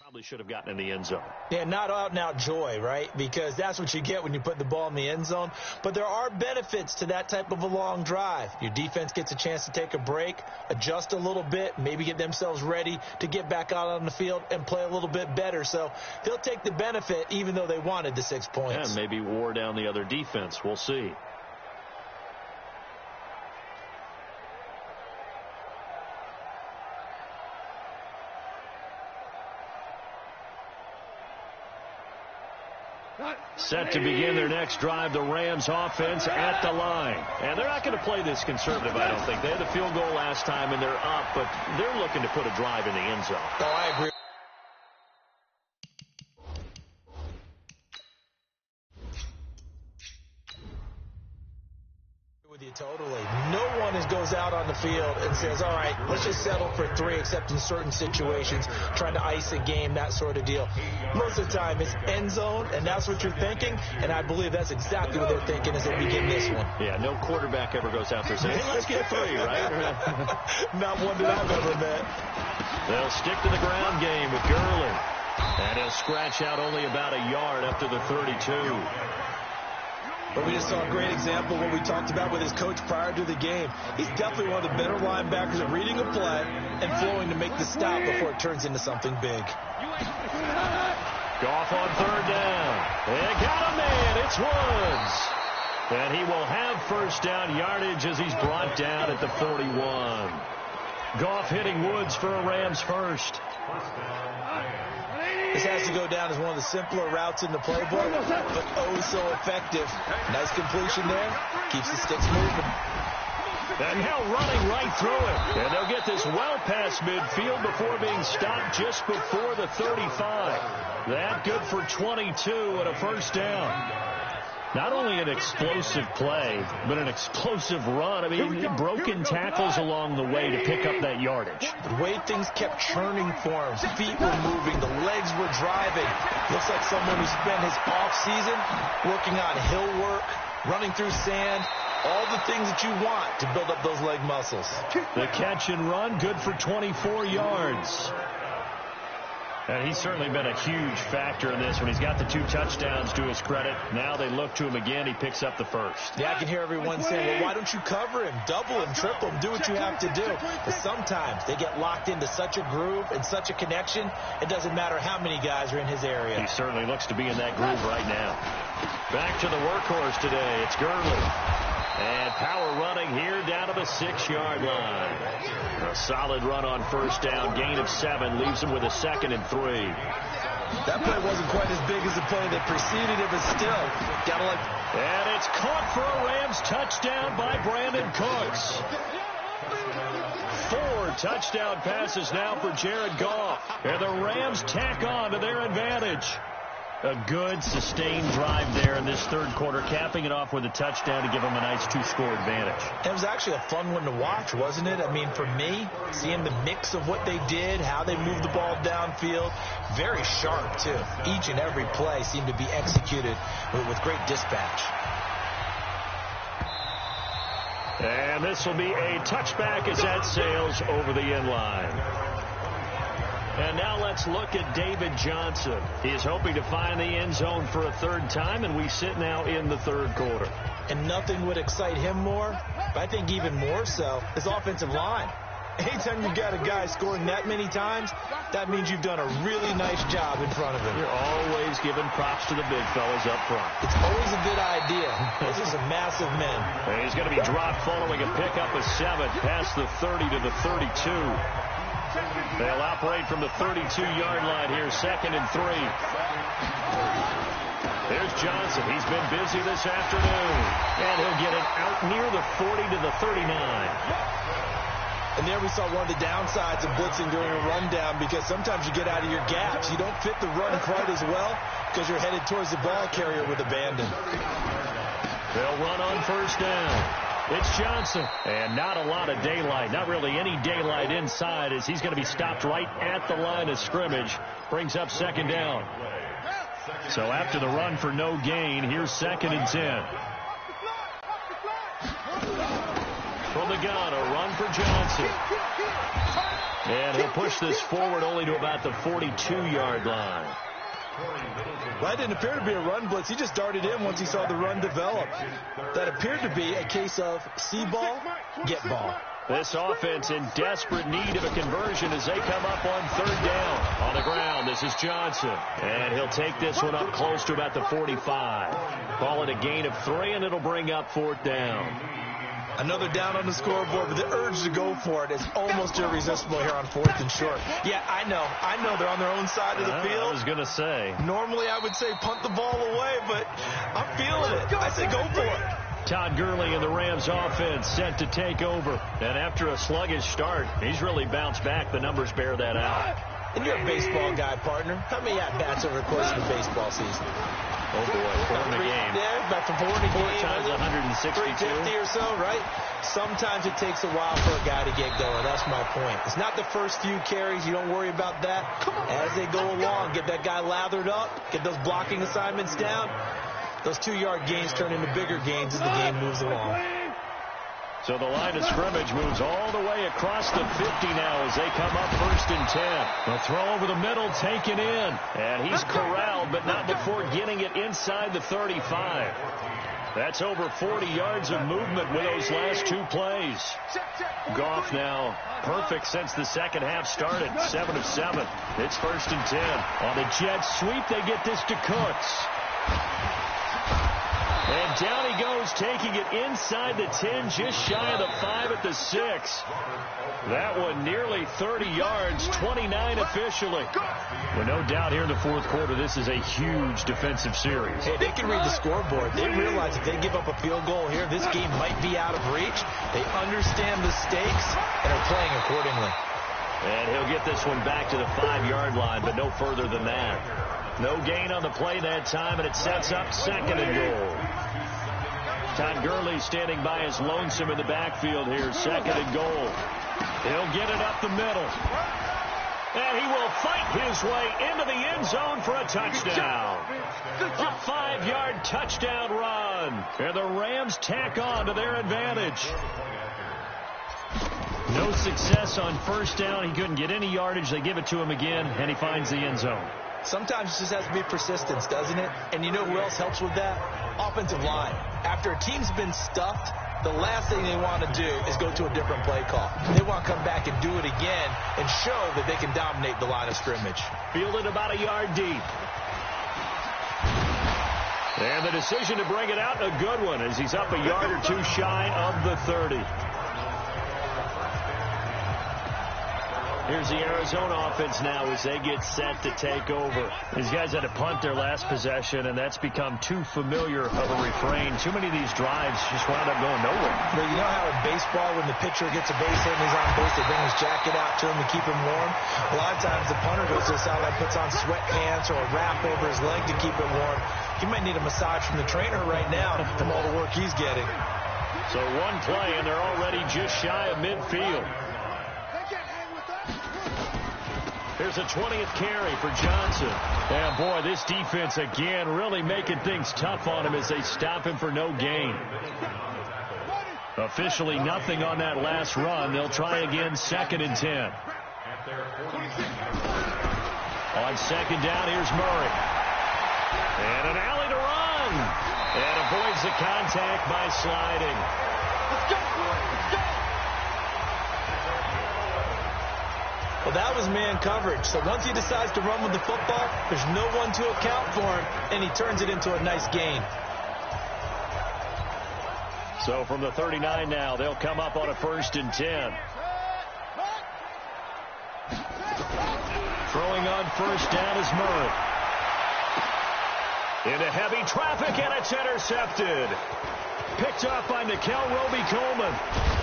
Probably should have gotten in the end zone. Yeah, not out-and-out joy, right? Because that's what you get when you put the ball in the end zone. But there are benefits to that type of a long drive. Your defense gets a chance to take a break, adjust a little bit, maybe get themselves ready to get back out on the field and play a little bit better. So they'll take the benefit even though they wanted the 6 points. And maybe wore down the other defense. We'll see. Set to begin their next drive, the Rams offense at the line. And they're not going to play this conservative, I don't think. They had the field goal last time, and they're up, but they're looking to put a drive in the end zone. Oh, I agree. With you totally. No one goes out on the field and says, all right, let's just settle for 3, except in certain situations, trying to ice a game, that sort of deal. Most of the time, it's end zone, and that's what you're thinking, and I believe that's exactly what they're thinking as they begin this one. Yeah, no quarterback ever goes out there saying, hey, let's get 3, right? Not one that I've ever met. They'll stick to the ground game with Gurley, and he'll scratch out only about a yard up to the 32. But we just saw a great example of what we talked about with his coach prior to the game. He's definitely one of the better linebackers at reading a play and flowing to make the stop before it turns into something big. Goff on 3rd down. They got a man. It's Woods. And he will have first down yardage as he's brought down at the 41. Goff hitting Woods for a Rams first. This has to go down as one of the simpler routes in the playbook, but oh so effective. Nice completion there. Keeps the sticks moving. And now running right through it. And they'll get this well past midfield before being stopped just before the 35. That good for 22 and a first down. Not only an explosive play, but an explosive run. I mean, broken tackles along the way to pick up that yardage. The way things kept churning for him. Feet were moving. The legs were driving. Looks like someone who spent his offseason working on hill work, running through sand, all the things that you want to build up those leg muscles. The catch and run, good for 24 yards. And he's certainly been a huge factor in this when he's got the 2 touchdowns to his credit. Now they look to him again. He picks up the first. Yeah, I can hear everyone saying, well, why don't you cover him? Double him, triple him, do what you have to do. But sometimes they get locked into such a groove and such a connection, it doesn't matter how many guys are in his area. He certainly looks to be in that groove right now. Back to the workhorse today. It's Gurley. And power running here down to the 6-yard line. A solid run on first down. Gain of 7 leaves him with a 2nd and 3. That play wasn't quite as big as the play that preceded it, but still, gotta like. And it's caught for a Rams touchdown by Brandon Cooks. 4 touchdown passes now for Jared Goff. And the Rams tack on to their advantage. A good, sustained drive there in this 3rd quarter, capping it off with a touchdown to give them a nice 2-score advantage. It was actually a fun one to watch, wasn't it? I mean, for me, seeing the mix of what they did, how they moved the ball downfield, very sharp, too. Each and every play seemed to be executed with great dispatch. And this will be a touchback as that sails over the end line. And now let's look at David Johnson. He's hoping to find the end zone for a 3rd time, and we sit now in the 3rd quarter. And nothing would excite him more, but I think even more so, his offensive line. Anytime you've got a guy scoring that many times, that means you've done a really nice job in front of him. You're always giving props to the big fellas up front. It's always a good idea. Those are some massive men. And he's going to be dropped following a pickup of 7 past the 30 to the 32. They'll operate from the 32-yard line here, 2nd and 3. There's Johnson. He's been busy this afternoon. And he'll get it out near the 40 to the 39. And there we saw one of the downsides of blitzing during a rundown, because sometimes you get out of your gaps. You don't fit the run quite as well because you're headed towards the ball carrier with abandon. They'll run on first down. It's Johnson. And not a lot of daylight. Not really any daylight inside, as he's going to be stopped right at the line of scrimmage. Brings up 2nd down. So after the run for no gain, here's 2nd and 10. From From the gun, a run for Johnson. And he'll push this forward only to about the 42-yard line. That didn't appear to be a run blitz. He just darted in once he saw the run develop. That appeared to be a case of see ball, get ball. This offense in desperate need of a conversion as they come up on third down. On the ground, this is Johnson. And he'll take this one up close to about the 45. Call it a gain of 3, and it'll bring up fourth down. Another down on the scoreboard, but the urge to go for it is almost irresistible here on 4th and short. Yeah, I know they're on their own side of the field. I was going to say. Normally I would say punt the ball away, but I'm feeling it. I say go for it. Todd Gurley and the Rams offense set to take over. And after a sluggish start, he's really bounced back. The numbers bear that out. And you're a baseball guy, partner. How many at-bats over the course of the baseball season? Oh, boy, 4 in the game. Yeah, about 4 in the game. 4 times 162. 350 or so, right? Sometimes it takes a while for a guy to get going. That's my point. It's not the first few carries. You don't worry about that. As they go along, get that guy lathered up, get those blocking assignments down. Those 2-yard gains turn into bigger gains as the game moves along. So the line of scrimmage moves all the way across the 50 now as they come up 1st and 10. The throw over the middle taken in. And he's corralled, but not before getting it inside the 35. That's over 40 yards of movement with those last 2 plays. Goff now perfect since the second half started. 7 of 7. It's 1st and 10. On the jet sweep, they get this to Cooks. And down he goes, taking it inside the 10, just shy of the 5 at the 6. That one nearly 30 yards, 29 officially. Well, no doubt here in the 4th quarter, this is a huge defensive series. Hey, they can read the scoreboard. They realize if they give up a field goal here, this game might be out of reach. They understand the stakes and are playing accordingly. And he'll get this one back to the 5-yard line, but no further than that. No gain on the play that time, and it sets up 2nd and goal. Todd Gurley standing by his lonesome in the backfield here, 2nd and goal. He'll get it up the middle. And he will fight his way into the end zone for a touchdown. A 5-yard touchdown run. And the Rams tack on to their advantage. No success on 1st down. He couldn't get any yardage. They give it to him again, and he finds the end zone. Sometimes it just has to be persistence, doesn't it? And you know who else helps with that? Offensive line. After a team's been stuffed, the last thing they want to do is go to a different play call. They want to come back and do it again and show that they can dominate the line of scrimmage. Fielded about a yard deep. And the decision to bring it out, a good one, as he's up a yard or 2 shy of the 30. Here's the Arizona offense now as they get set to take over. These guys had to punt their last possession, and that's become too familiar of a refrain. Too many of these drives just wound up going nowhere. But you know how in baseball, when the pitcher gets a base hit and he's on base, they bring his jacket out to him to keep him warm? A lot of times the punter goes to the sideline, puts on sweatpants or a wrap over his leg to keep it warm. He might need a massage from the trainer right now from all the work he's getting. So one play, and they're already just shy of midfield. Here's a 20th carry for Johnson. And, boy, this defense again really making things tough on him as they stop him for no gain. Officially nothing on that last run. They'll try again, 2nd and 10. On 2nd down, here's Murray. And an alley to run. And avoids the contact by sliding. Let's go. Well, that was man coverage. So once he decides to run with the football, there's no one to account for him, and he turns it into a nice gain. So from the 39 now, they'll come up on a 1st and 10. Throwing on 1st down is Murray. Into heavy traffic, and it's intercepted. Picked up by Nickel Roby-Coleman.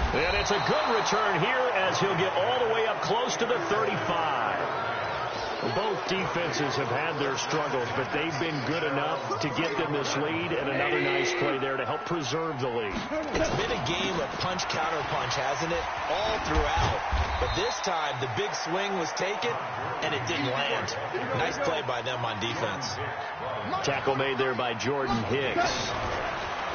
And it's a good return here as he'll get all the way up close to the 35. Both defenses have had their struggles, but they've been good enough to get them this lead, and another nice play there to help preserve the lead. It's been a game of punch-counter-punch, hasn't it? All throughout. But this time, the big swing was taken, and it didn't land. Nice play by them on defense. Tackle made there by Jordan Hicks.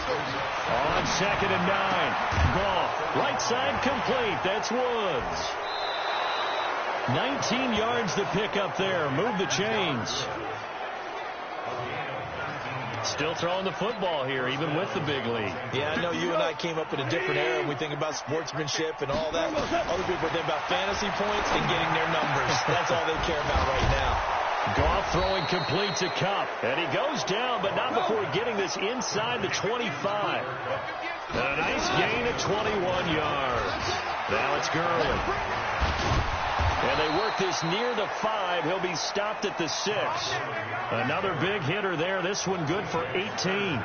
On 2nd and 9. Goff, right side complete. That's Woods. 19 yards to pick up there. Move the chains. Still throwing the football here, even with the big lead. Yeah, I know you and I came up in a different era. We think about sportsmanship and all that. Other people think about fantasy points and getting their numbers. That's all they care about right now. Goff throwing complete to Kupp. And he goes down, but not before getting this inside the 25. And a nice gain of 21 yards. Now it's Gurley. And they work this near the 5. He'll be stopped at the 6. Another big hitter there. This one good for 18.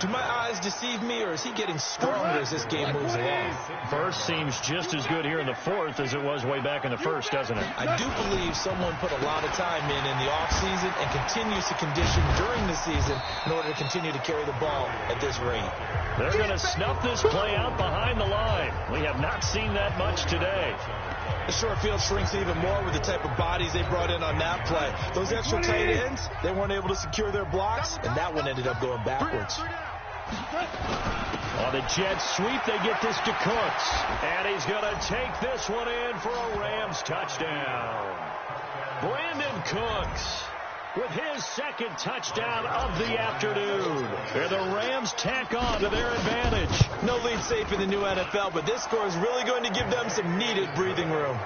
Do my eyes deceive me, or is he getting stronger as this game moves along? First seems just as good here in the 4th as it was way back in the 1st, doesn't it? I do believe someone put a lot of time in the offseason and continues to condition during the season in order to continue to carry the ball at this rate. They're going to snuff this play out behind the line. We have not seen that much today. The short field shrinks even more with the type of bodies they brought in on that play. Those extra tight ends, they weren't able to secure their blocks, and that one ended up going backwards. On the jet sweep, they get this to Cooks. And he's going to take this one in for a Rams touchdown. Brandon Cooks with his 2nd touchdown of the afternoon. And the Rams tack on to their advantage. No lead safe in the new NFL, but this score is really going to give them some needed breathing room.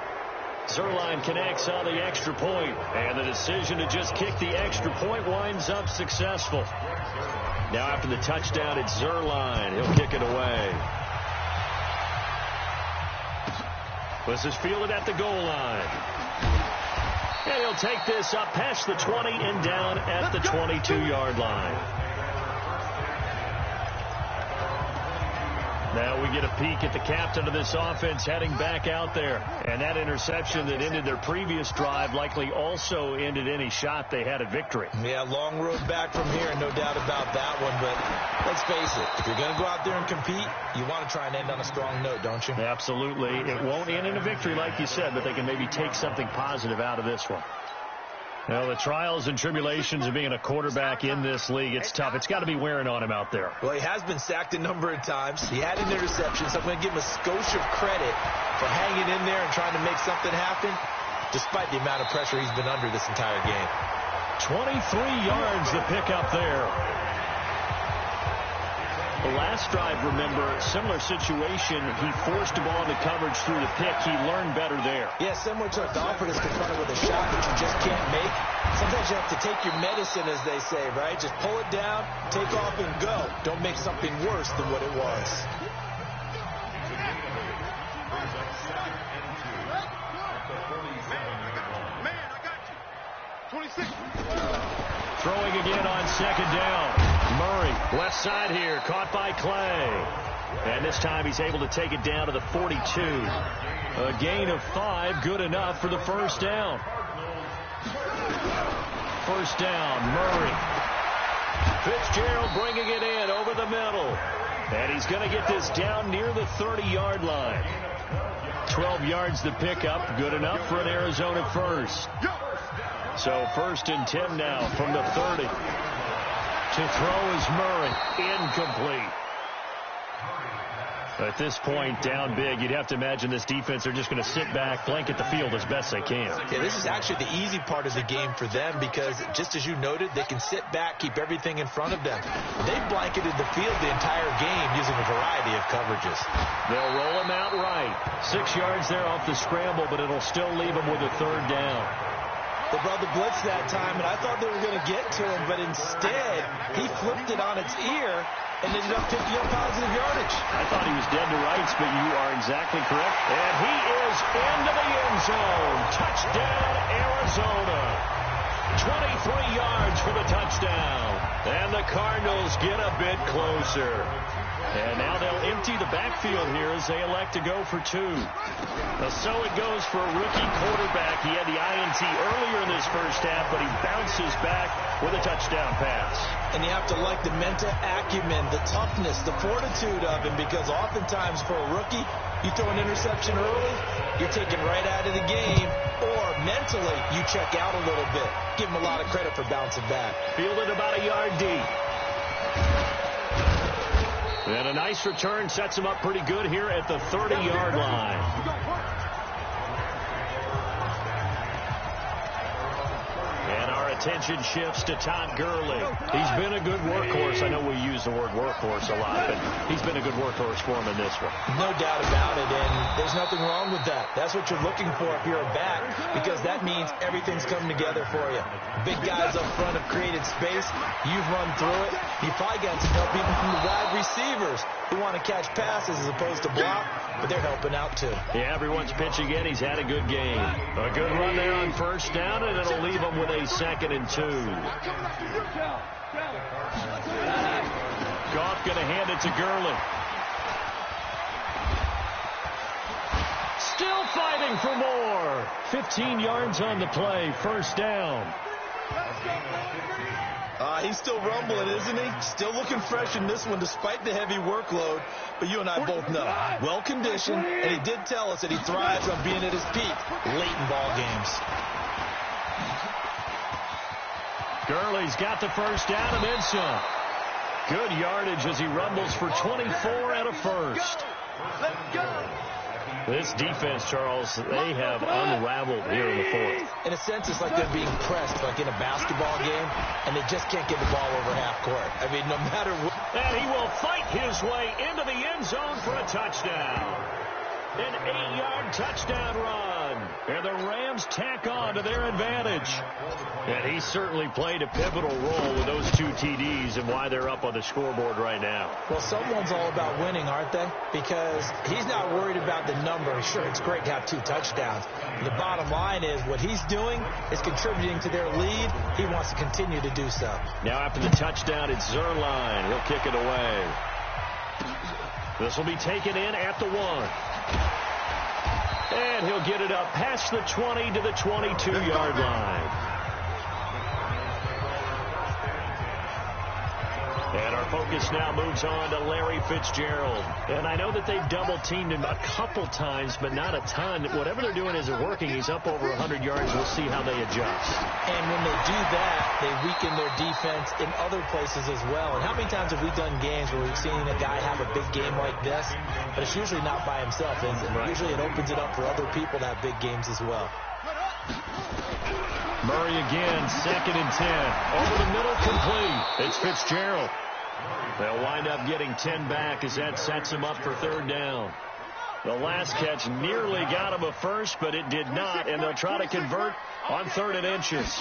Zerline connects on the extra point, and the decision to just kick the extra point winds up successful. Now after the touchdown, it's Zerline. He'll kick it away. This is fielded at the goal line. And he'll take this up past the 20 and down at the 22-yard line. Now we get a peek at the captain of this offense heading back out there. And that interception that ended their previous drive likely also ended any shot they had at victory. Yeah, long road back from here, no doubt about that one. But let's face it, if you're going to go out there and compete, you want to try and end on a strong note, don't you? Absolutely. It won't end in a victory like you said, but they can maybe take something positive out of this one. Well, the trials and tribulations of being a quarterback in this league, it's tough. It's got to be wearing on him out there. Well, he has been sacked a number of times. He had an interception, so I'm going to give him a skosh of credit for hanging in there and trying to make something happen, despite the amount of pressure he's been under this entire game. 23 yards to pick up there. The last drive, remember, similar situation. He forced the ball into coverage through the pick. He learned better there. Yeah, similar to a golfer that's confronted with a shot that you just can't make. Sometimes you have to take your medicine, as they say, right? Just pull it down, take off, and go. Don't make something worse than what it was. Man, I got you. 26. Throwing again on 2nd down. Murray, left side here, caught by Clay. And this time he's able to take it down to the 42. A gain of 5, good enough for the first down. First down, Murray. Fitzgerald bringing it in over the middle. And he's going to get this down near the 30-yard line. 12 yards to pick up, good enough for an Arizona first. So 1st and 10 now from the 30. To throw is Murray. Incomplete. At this point, down big, you'd have to imagine this defense are just going to sit back, blanket the field as best they can. Yeah, this is actually the easy part of the game for them because, just as you noted, they can sit back, keep everything in front of them. They blanketed the field the entire game using a variety of coverages. They'll roll him out right. 6 yards there off the scramble, but it'll still leave him with a 3rd down. They brought the blitz that time, and I thought they were going to get to him, but instead, he flipped it on its ear and ended up picking up positive yardage. I thought he was dead to rights, but you are exactly correct. And he is into the end zone. Touchdown, Arizona. 23 yards for the touchdown. And the Cardinals get a bit closer. And now they'll empty the backfield here as they elect to go for 2. So it goes for a rookie quarterback. He had the INT earlier in this first half, but he bounces back with a touchdown pass. And you have to like the mental acumen, the toughness, the fortitude of him, because oftentimes for a rookie, you throw an interception early, you're taken right out of the game, or mentally you check out a little bit. Give him a lot of credit for bouncing back. Fielded about a yard deep. And a nice return sets him up pretty good here at the 30-yard line. And our attention shifts to Todd Gurley. He's been a good workhorse. I know we use the word workhorse a lot, but he's been a good workhorse for him in this one. No doubt about it, and there's nothing wrong with that. That's what you're looking for if you're a back, because that means everything's coming together for you. Big guys up front have created space. You've run through it. You've probably got some help even from the wide receivers who want to catch passes as opposed to block, but they're helping out too. Yeah, everyone's pitching in. He's had a good game. A good run there on first down, and it'll leave him with a 2nd and 2. Goff going to hand it to Gurley. Still fighting for more. 15 yards on the play. First down. He's still rumbling, isn't he? Still looking fresh in this one despite the heavy workload. But you and I both know, well-conditioned, and he did tell us that he thrives on being at his peak late in ball games. Gurley's got the first down and then some. Good yardage as he rumbles for 24 and a first. This defense, Charles, they have unraveled here in the fourth. In a sense, it's like they're being pressed, like in a basketball game, and they just can't get the ball over half court. I mean, no matter what. And he will fight his way into the end zone for a touchdown. An 8-yard touchdown run. And the Rams tack on to their advantage. And he certainly played a pivotal role with those 2 TDs and why they're up on the scoreboard right now. Well, someone's all about winning, aren't they? Because he's not worried about the number. Sure, it's great to have 2 touchdowns. The bottom line is what he's doing is contributing to their lead. He wants to continue to do so. Now after the touchdown, it's Zerline. He'll kick it away. This will be taken in at the 1. And he'll get it up past the 20 to the 22-yard line. And our focus now moves on to Larry Fitzgerald. And I know that they've double-teamed him a couple times, but not a ton. Whatever they're doing isn't working. He's up over 100 yards. We'll see how they adjust. And when they do that, they weaken their defense in other places as well. And how many times have we done games where we've seen a guy have a big game like this? But it's usually not by himself, is it? Right. Usually it opens it up for other people to have big games as well. Murray again, 2nd and 10. Over the middle, complete. It's Fitzgerald. They'll wind up getting 10 back as that sets him up for 3rd down. The last catch nearly got him a first, but it did not, and they'll try to convert on 3rd and inches.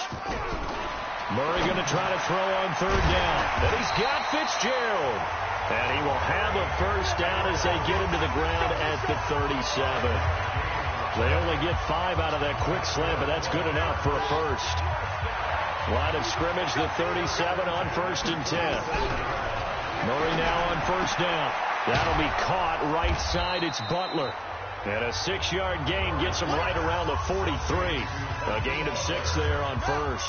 Murray going to try to throw on 3rd down. And he's got Fitzgerald. And he will have a first down as they get him to the ground at the 37. They only get 5 out of that quick slant, but that's good enough for a first. Line of scrimmage, the 37 on 1st and 10. Murray now on first down. That'll be caught right side. It's Butler. And a 6-yard gain gets him right around the 43. A gain of 6 there on first.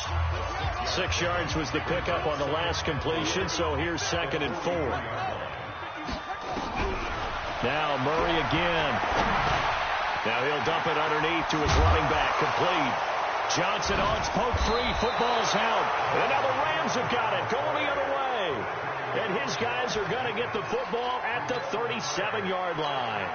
6 yards was the pickup on the last completion, so here's 2nd and 4. Now Murray again. Now he'll dump it underneath to his running back. Complete. Johnson on its poke free. Football's out. And now the Rams have got it. Going the other way. And his guys are going to get the football at the 37-yard line.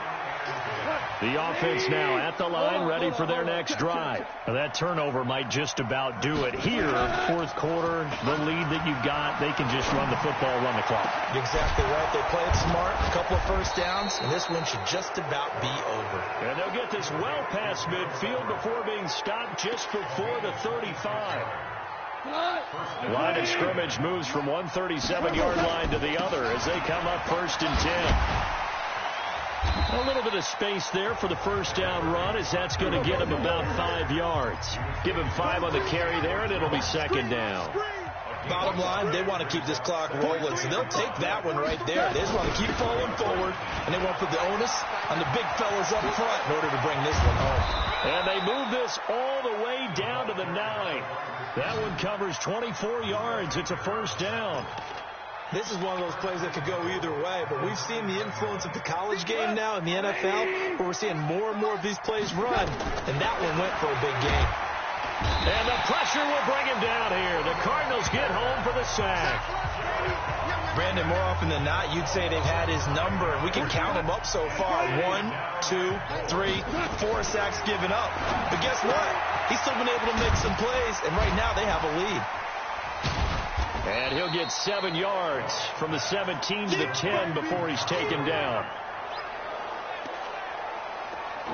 The offense now at the line, ready for their next drive. That turnover might just about do it. Here, 4th quarter, the lead that you've got, they can just run the football, run the clock. Exactly right. They played smart, a couple of first downs, and this one should just about be over. And they'll get this well past midfield before being stopped just before the 35. Line of scrimmage moves from one 37-yard line to the other as they come up 1st and 10. A little bit of space there for the first down run as that's going to get him about 5 yards. Give him 5 on the carry there, and it'll be 2nd down. Bottom line, they want to keep this clock rolling, so they'll take that one right there. They just want to keep falling forward, and they want to put the onus on the big fellas up front in order to bring this one home. And they move this all the way down to the 9. That one covers 24 yards. It's a first down. This is one of those plays that could go either way, but we've seen the influence of the college game now in the NFL, where we're seeing more and more of these plays run, and that one went for a big gain. And the pressure will bring him down here. The Cardinals get home for the sack. Brandon, more often than not, you'd say they've had his number, and we can count them up so far. 1, 2, 3, 4 sacks given up. But guess what? He's still been able to make some plays, and right now they have a lead. And he'll get 7 yards from the 17 to the 10 before he's taken down.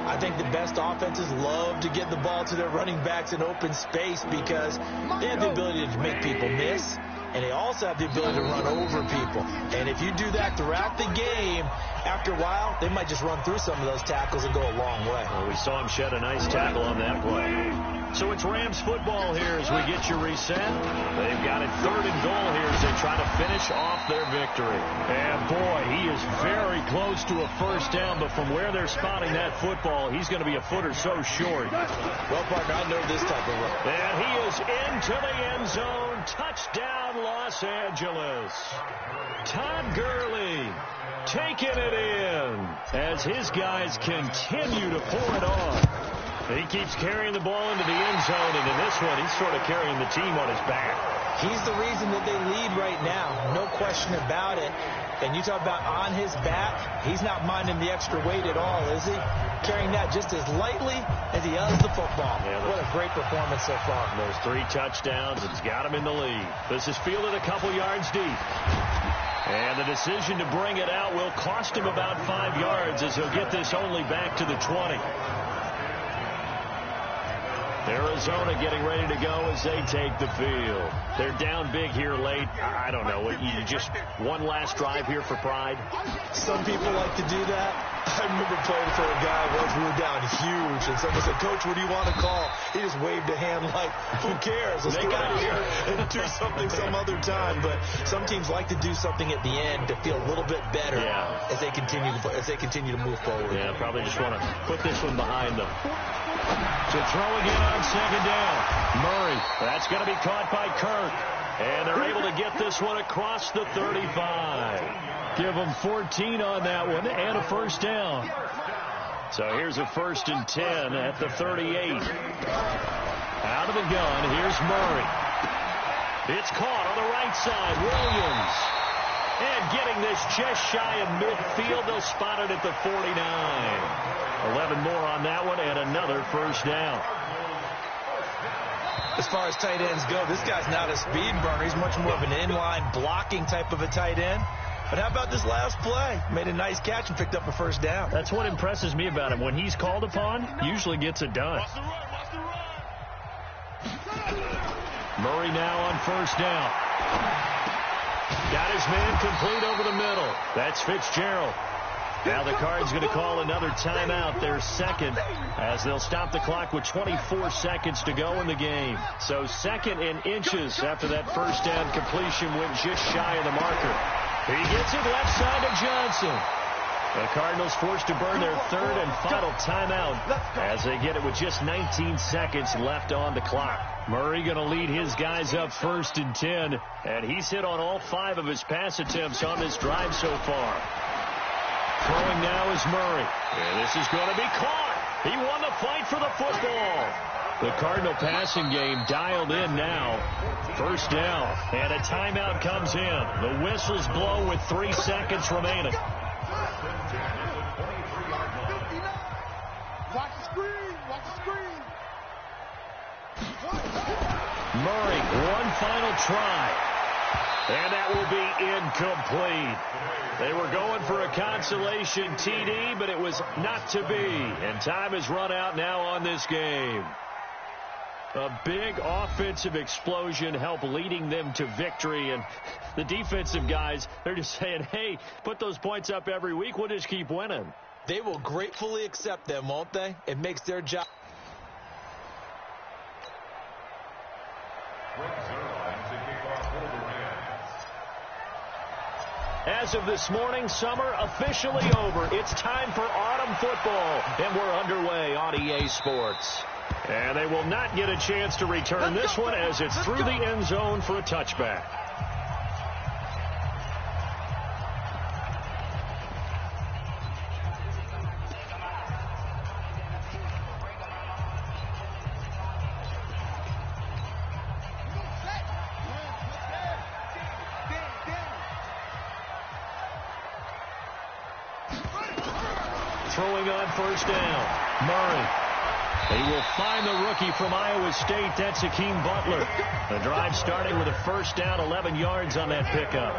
I think the best offenses love to get the ball to their running backs in open space because they have the ability to make people miss, and they also have the ability to run over people. And if you do that throughout the game, after a while, they might just run through some of those tackles and go a long way. Well, we saw him shed a nice tackle on that play. So it's Rams football here as we get you reset. They've got it 3rd and goal here as they try to finish off their victory. And, boy, he is very close to a first down, but from where they're spotting that football, he's going to be a foot or so short. Well, Parker, I know this type of run. And he is into the end zone. Touchdown, Los Angeles. Todd Gurley taking it in as his guys continue to pour it on. He keeps carrying the ball into the end zone, and in this one, he's sort of carrying the team on his back. He's the reason that they lead right now, no question about it. And you talk about on his back, he's not minding the extra weight at all, is he? Carrying that just as lightly as he does the football. Yeah, what a great performance so far. Those 3 touchdowns, it's got him in the lead. This is fielded a couple yards deep. And the decision to bring it out will cost him about 5 yards as he'll get this only back to the 20. Arizona getting ready to go as they take the field. They're down big here late. I don't know. You just one last drive here for pride? Some people like to do that. I remember playing for a guy once. We were down huge, and someone said, "Coach, what do you want to call?" He just waved a hand like, "Who cares? Let's get out of here and do something some other time." But some teams like to do something at the end to feel a little bit better as they continue to move forward. Yeah, probably just want to put this one behind them. So throw again on 2nd down. Murray, that's going to be caught by Kirk. And they're able to get this one across the 35. Give them 14 on that one and a first down. So here's a 1st and 10 at the 38. Out of the gun, here's Murray. It's caught on the right side. Williams. And getting this just shy of midfield. They'll spot it at the 49. 11 more on that one and another first down. As far as tight ends go, this guy's not a speed burner. He's much more of an inline blocking type of a tight end. But how about this last play? Made a nice catch and picked up a first down. That's what impresses me about him. When he's called upon, usually gets it done. Murray now on first down. Got his man complete over the middle. That's Fitzgerald. Now the Cards going to call another timeout, their second, as they'll stop the clock with 24 seconds to go in the game. So 2nd and inches after that first down completion went just shy of the marker. He gets it left side to Johnson. The Cardinals forced to burn their 3rd and final timeout as they get it with just 19 seconds left on the clock. Murray going to lead his guys up 1st and 10, and he's hit on all 5 of his pass attempts on this drive so far. Throwing now is Murray. And this is going to be caught. He won the fight for the football. The Cardinal passing game dialed in now. First down. And a timeout comes in. The whistles blow with 3 seconds remaining. Watch the screen. Watch the screen. Murray, one final try. And that will be incomplete. They were going for a consolation TD, but it was not to be. And time has run out now on this game. A big offensive explosion helped leading them to victory. And the defensive guys, they're just saying, hey, put those points up every week. We'll just keep winning. They will gratefully accept them, won't they? It makes their job. As of this morning, summer officially over. It's time for autumn football, and we're underway on EA Sports. And they will not get a chance to return this one as it's through the end zone for a touchback. throwing on first down. Murray. He will find the rookie from Iowa State. That's Hakeem Butler. The drive starting with a first down, 11 yards on that pickup.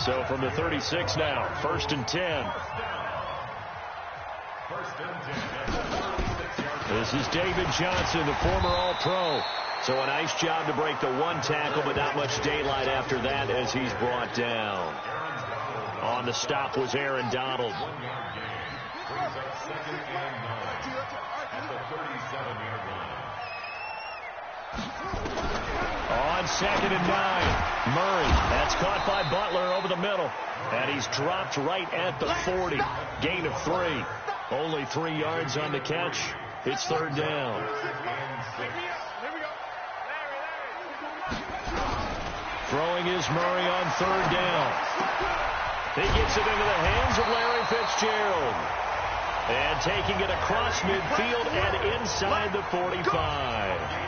So from the 36 now, 1st and 10. This is David Johnson, the former All-Pro. So a nice job to break the one tackle, but not much daylight after that as he's brought down. On the stop was Aaron Donald. On 2nd and 9, Murray. That's caught by Butler over the middle. And he's dropped right at the 40. Gain of 3. Only 3 yards on the catch. It's 3rd down. Throwing is Murray on 3rd down. He gets it into the hands of Larry Fitzgerald. And taking it across midfield and inside the 45.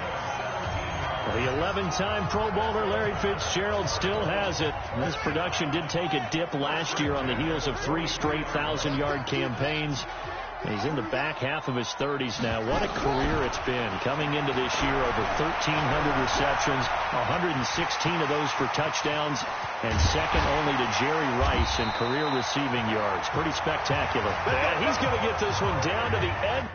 The 11-time Pro Bowler Larry Fitzgerald still has it. This production did take a dip last year on the heels of 3 straight 1,000-yard campaigns. He's in the back half of his 30s now. What a career it's been. Coming into this year, over 1,300 receptions, 116 of those for touchdowns, and second only to Jerry Rice in career receiving yards. Pretty spectacular. And he's going to get this one down to the end.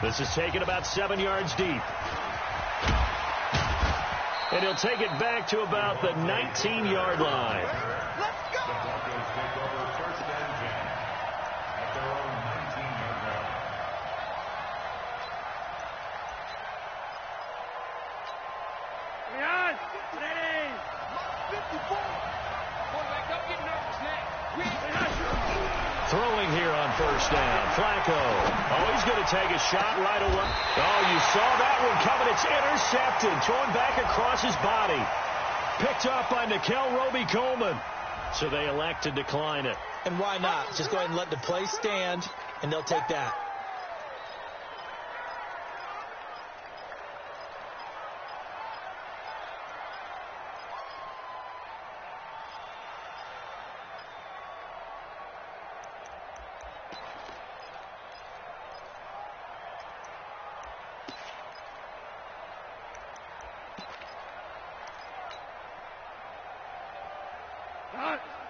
This is taken about 7 yards deep. And he'll take it back to about the 19-yard line. Let's go! Ready! 54! Quarterback, don't get nervous now. Throwing here on first down. Flacco. Oh, he's going to take a shot right away. Oh, you saw that one coming. It's intercepted. Thrown back across his body. Picked up by Nickel Roby-Coleman. So they elect to decline it. And why not? Just go ahead and let the play stand, and they'll take that.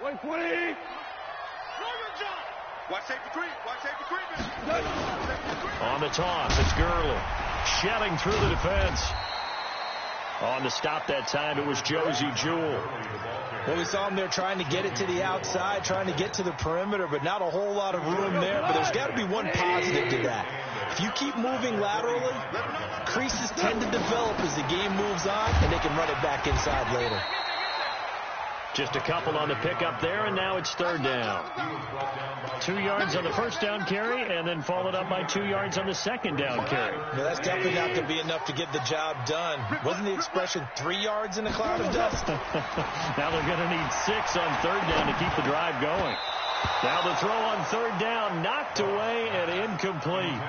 Wait, 20. Watch safety creep. Watch safety creep. On the toss, it's Gurley. Shelling through the defense. On the stop that time, it was Josie Jewell. Well, we saw him there trying to get it to the outside, trying to get to the perimeter, but not a whole lot of room there. But there's got to be one positive to that. If you keep moving laterally, creases tend to develop as the game moves on, and they can run it back inside later. Just a couple on the pickup there, and now it's third down. 2 yards on the first down carry, and then followed up by 2 yards on the second down carry. Well, that's definitely not going to be enough to get the job done. Wasn't the expression 3 yards in a cloud of dust? Now they're going to need 6 on third down to keep the drive going. Now the throw on third down, knocked away and incomplete.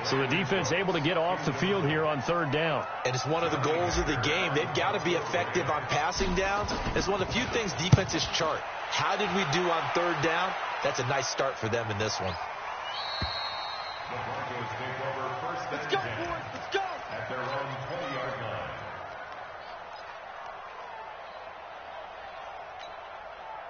So the defense able to get off the field here on third down. And it's one of the goals of the game. They've got to be effective on passing downs. It's one of the few things defenses chart. How did we do on third down? That's a nice start for them in this one. Let's go, boys. Let's go. At their own 20-yard line.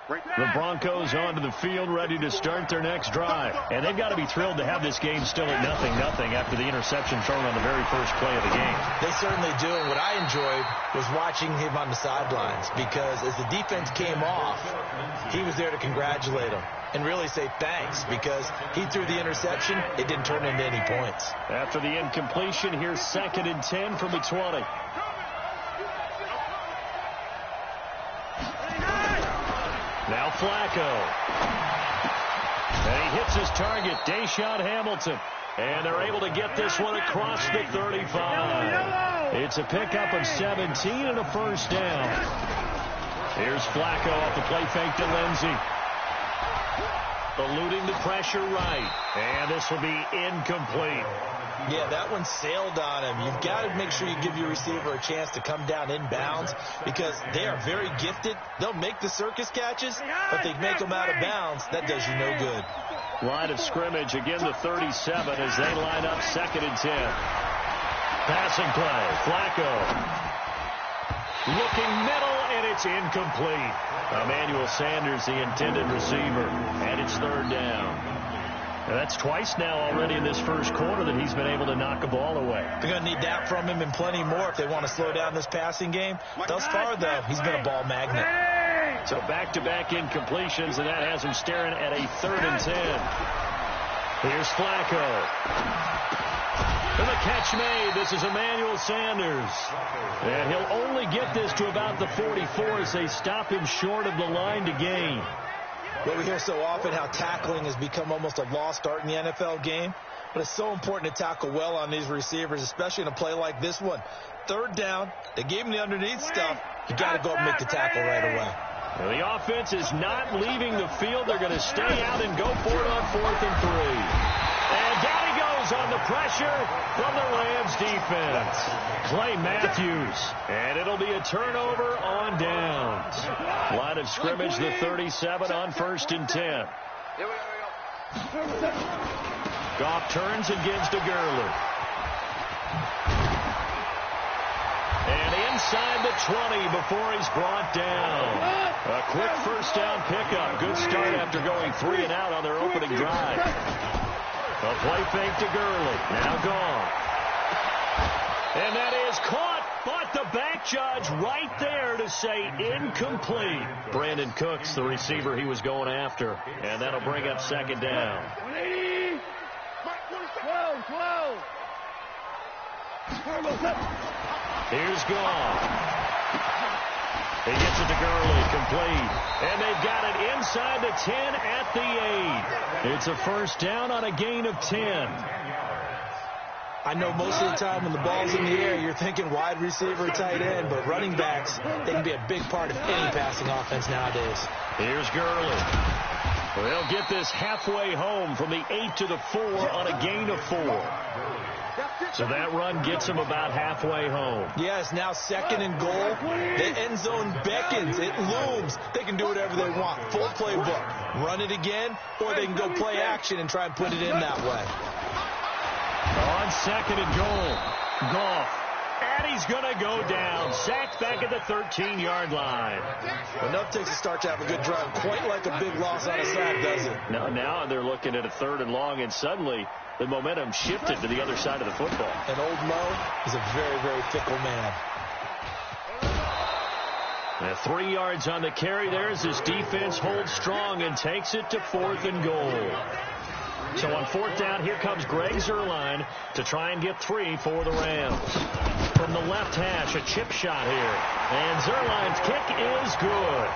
The Broncos onto the field, ready to start their next drive. And they've got to be thrilled to have this game still at 0-0 after the interception thrown on the very first play of the game. They certainly do. And what I enjoyed was watching him on the sidelines, because as the defense came off, he was there to congratulate them and really say thanks, because he threw the interception. It didn't turn into any points. After the incompletion, here's 2nd and 10 from the 20. Now Flacco. And he hits his target, Deshaun Hamilton. And they're able to get this one across the 35. It's a pickup of 17 and a first down. Here's Flacco off the play fake to Lindsey. Eluding the pressure right. And this will be incomplete. Yeah, that one sailed on him. You've got to make sure you give your receiver a chance to come down inbounds, because they are very gifted. They'll make the circus catches, but they make them out of bounds. That does you no good. Line of scrimmage, again the 37 as they line up 2nd and 10. Passing play, Flacco. Looking middle, and it's incomplete. Emmanuel Sanders, the intended receiver, and it's third down. And that's twice now already in this first quarter that he's been able to knock a ball away. They're going to need that from him and plenty more if they want to slow down this passing game. Thus far, though, he's been a ball magnet. So back-to-back incompletions, and that has him staring at a 3rd and 10. Here's Flacco. And the catch made. This is Emmanuel Sanders. And he'll only get this to about the 44 as they stop him short of the line to gain. Well, we hear so often how tackling has become almost a lost art in the NFL game. But it's so important to tackle well on these receivers, especially in a play like this one. Third down, they gave him the underneath stuff. You got to go up and make the tackle right away. Well, the offense is not leaving the field. They're going to stay out and go for it on 4th and 3. And down he goes on the pressure from the Rams defense. Clay Matthews. And it'll be a turnover on downs. Line of scrimmage, the 37 on 1st and 10. Here we go. Goff turns and gives to Gurley. And inside the 20 before he's brought down. A quick first down pickup. Good start after going 3 and out on their opening drive. A play fake to Gurley. Now gone. And that is caught, but the back judge right there to say incomplete. Brandon Cooks, the receiver he was going after. And that'll bring up 2nd down. 180. 12. Here's Goff. He gets it to Gurley, complete. And they've got it inside the 10 at the 8. It's a first down on a gain of 10. I know most of the time when the ball's in the air, you're thinking wide receiver, tight end, but running backs, they can be a big part of any passing offense nowadays. Here's Gurley. They'll get this halfway home from the 8 to the 4 on a gain of 4. So that run gets them about halfway home. Yes, now 2nd and goal. The end zone beckons. It looms. They can do whatever they want. Full playbook. Run it again, or they can go play action and try and put it in that way. On 2nd and goal, Goff. And he's going to go down. Sacked back at the 13-yard line. Enough takes a start to have a good drive. Quite like a big loss on a sack, does it? Now they're looking at a 3rd and long, and suddenly the momentum shifted to the other side of the football. And old Mo is a very, very fickle man. 3 yards on the carry there as his defense holds strong and takes it to 4th and goal. So on 4th down, here comes Greg Zuerlein to try and get 3 for the Rams. From the left hash, a chip shot here. And Zuerlein's kick is good.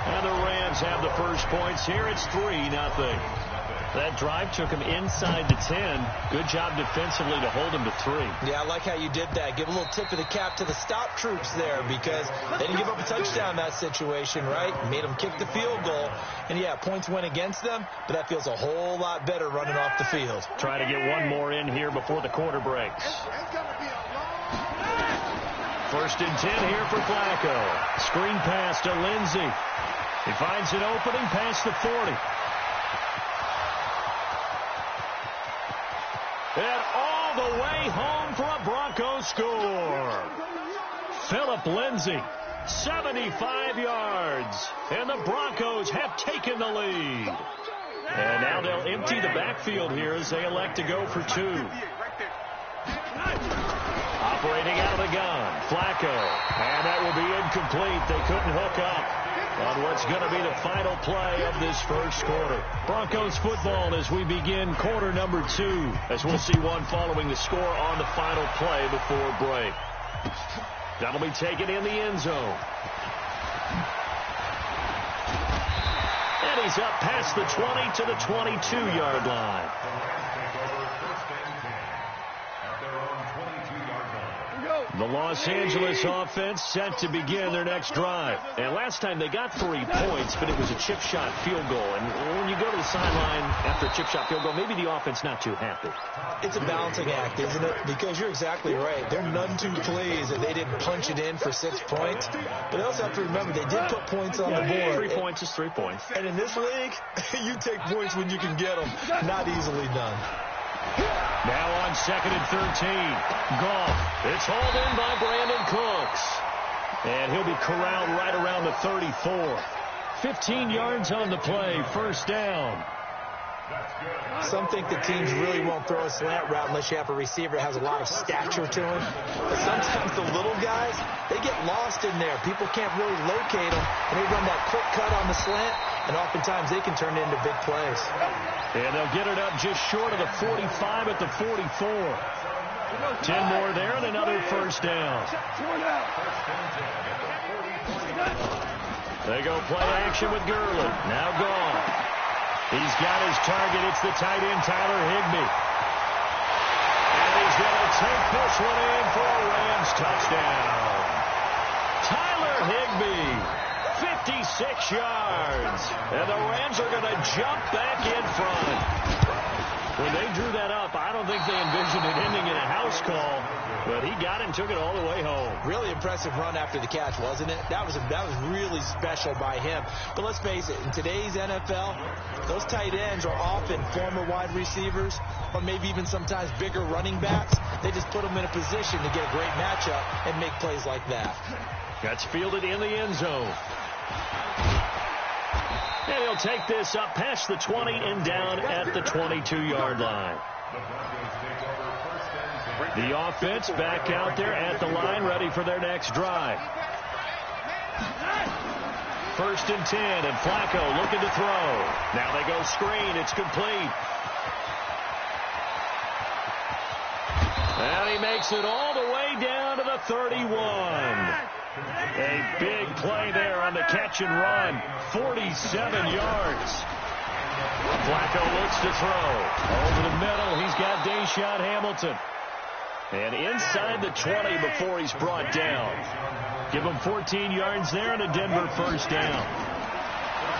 And the Rams have the first points here. It's 3-0. That drive took him inside the 10. Good job defensively to hold him to 3. Yeah, I like how you did that. Give a little tip of the cap to the stop troops there because they didn't give up a touchdown in that situation, right? Made them kick the field goal. And, yeah, points went against them, but that feels a whole lot better running off the field. Try to get one more in here before the quarter breaks. 1st and 10 here for Flacco. Screen pass to Lindsey. He finds an opening past the 40. And all the way home for a Broncos score. Phillip Lindsey, 75 yards. And the Broncos have taken the lead. And now they'll empty the backfield here as they elect to go for 2. Operating out of the gun, Flacco. And that will be incomplete. They couldn't hook up on what's going to be the final play of this first quarter. Broncos football as we begin quarter number 2, as we'll see one following the score on the final play before break. That'll be taken in the end zone. And he's up past the 20 to the 22-yard line. The Los Angeles offense set to begin their next drive. And last time they got 3 points, but it was a chip shot field goal. And when you go to the sideline after a chip shot field goal, maybe the offense not too happy. It's a balancing act, isn't it? Because you're exactly right. They're none too pleased that they didn't punch it in for 6 points. But they also have to remember they did put points on the board. 3 points is 3 points. And in this league, you take points when you can get them. Not easily done. Now on 2nd and 13. Goff. It's hauled in by Brandon Cooks. And he'll be corralled right around the 34. 15 yards on the play. 1st down. Some think the teams really won't throw a slant route unless you have a receiver that has a lot of stature to him. But sometimes the little guys, they get lost in there. People can't really locate them. And they run that quick cut on the slant, and oftentimes they can turn it into big plays. And they'll get it up just short of the 45 at the 44. 10 more there and another 1st down. They go play action with Gurley. Now gone. He's got his target. It's the tight end, Tyler Higbee. And he's going to take this one in for a Rams touchdown. Tyler Higbee, 56 yards. And the Rams are going to jump back in front. When they drew that up, I don't think they envisioned it ending in a house call, but he got it and took it all the way home. Really impressive run after the catch, wasn't it? That was really special by him. But let's face it, in today's NFL, those tight ends are often former wide receivers or maybe even sometimes bigger running backs. They just put them in a position to get a great matchup and make plays like that. That's fielded in the end zone. And he'll take this up past the 20 and down at the 22-yard line. The offense back out there at the line, ready for their next drive. 1st and 10, and Flacco looking to throw. Now they go screen. It's complete. And he makes it all the way down to the 31. A big play there on the catch and run. 47 yards. Flacco looks to throw. Over the middle, he's got Deshaun Hamilton. And inside the 20 before he's brought down. Give him 14 yards there and a Denver 1st down.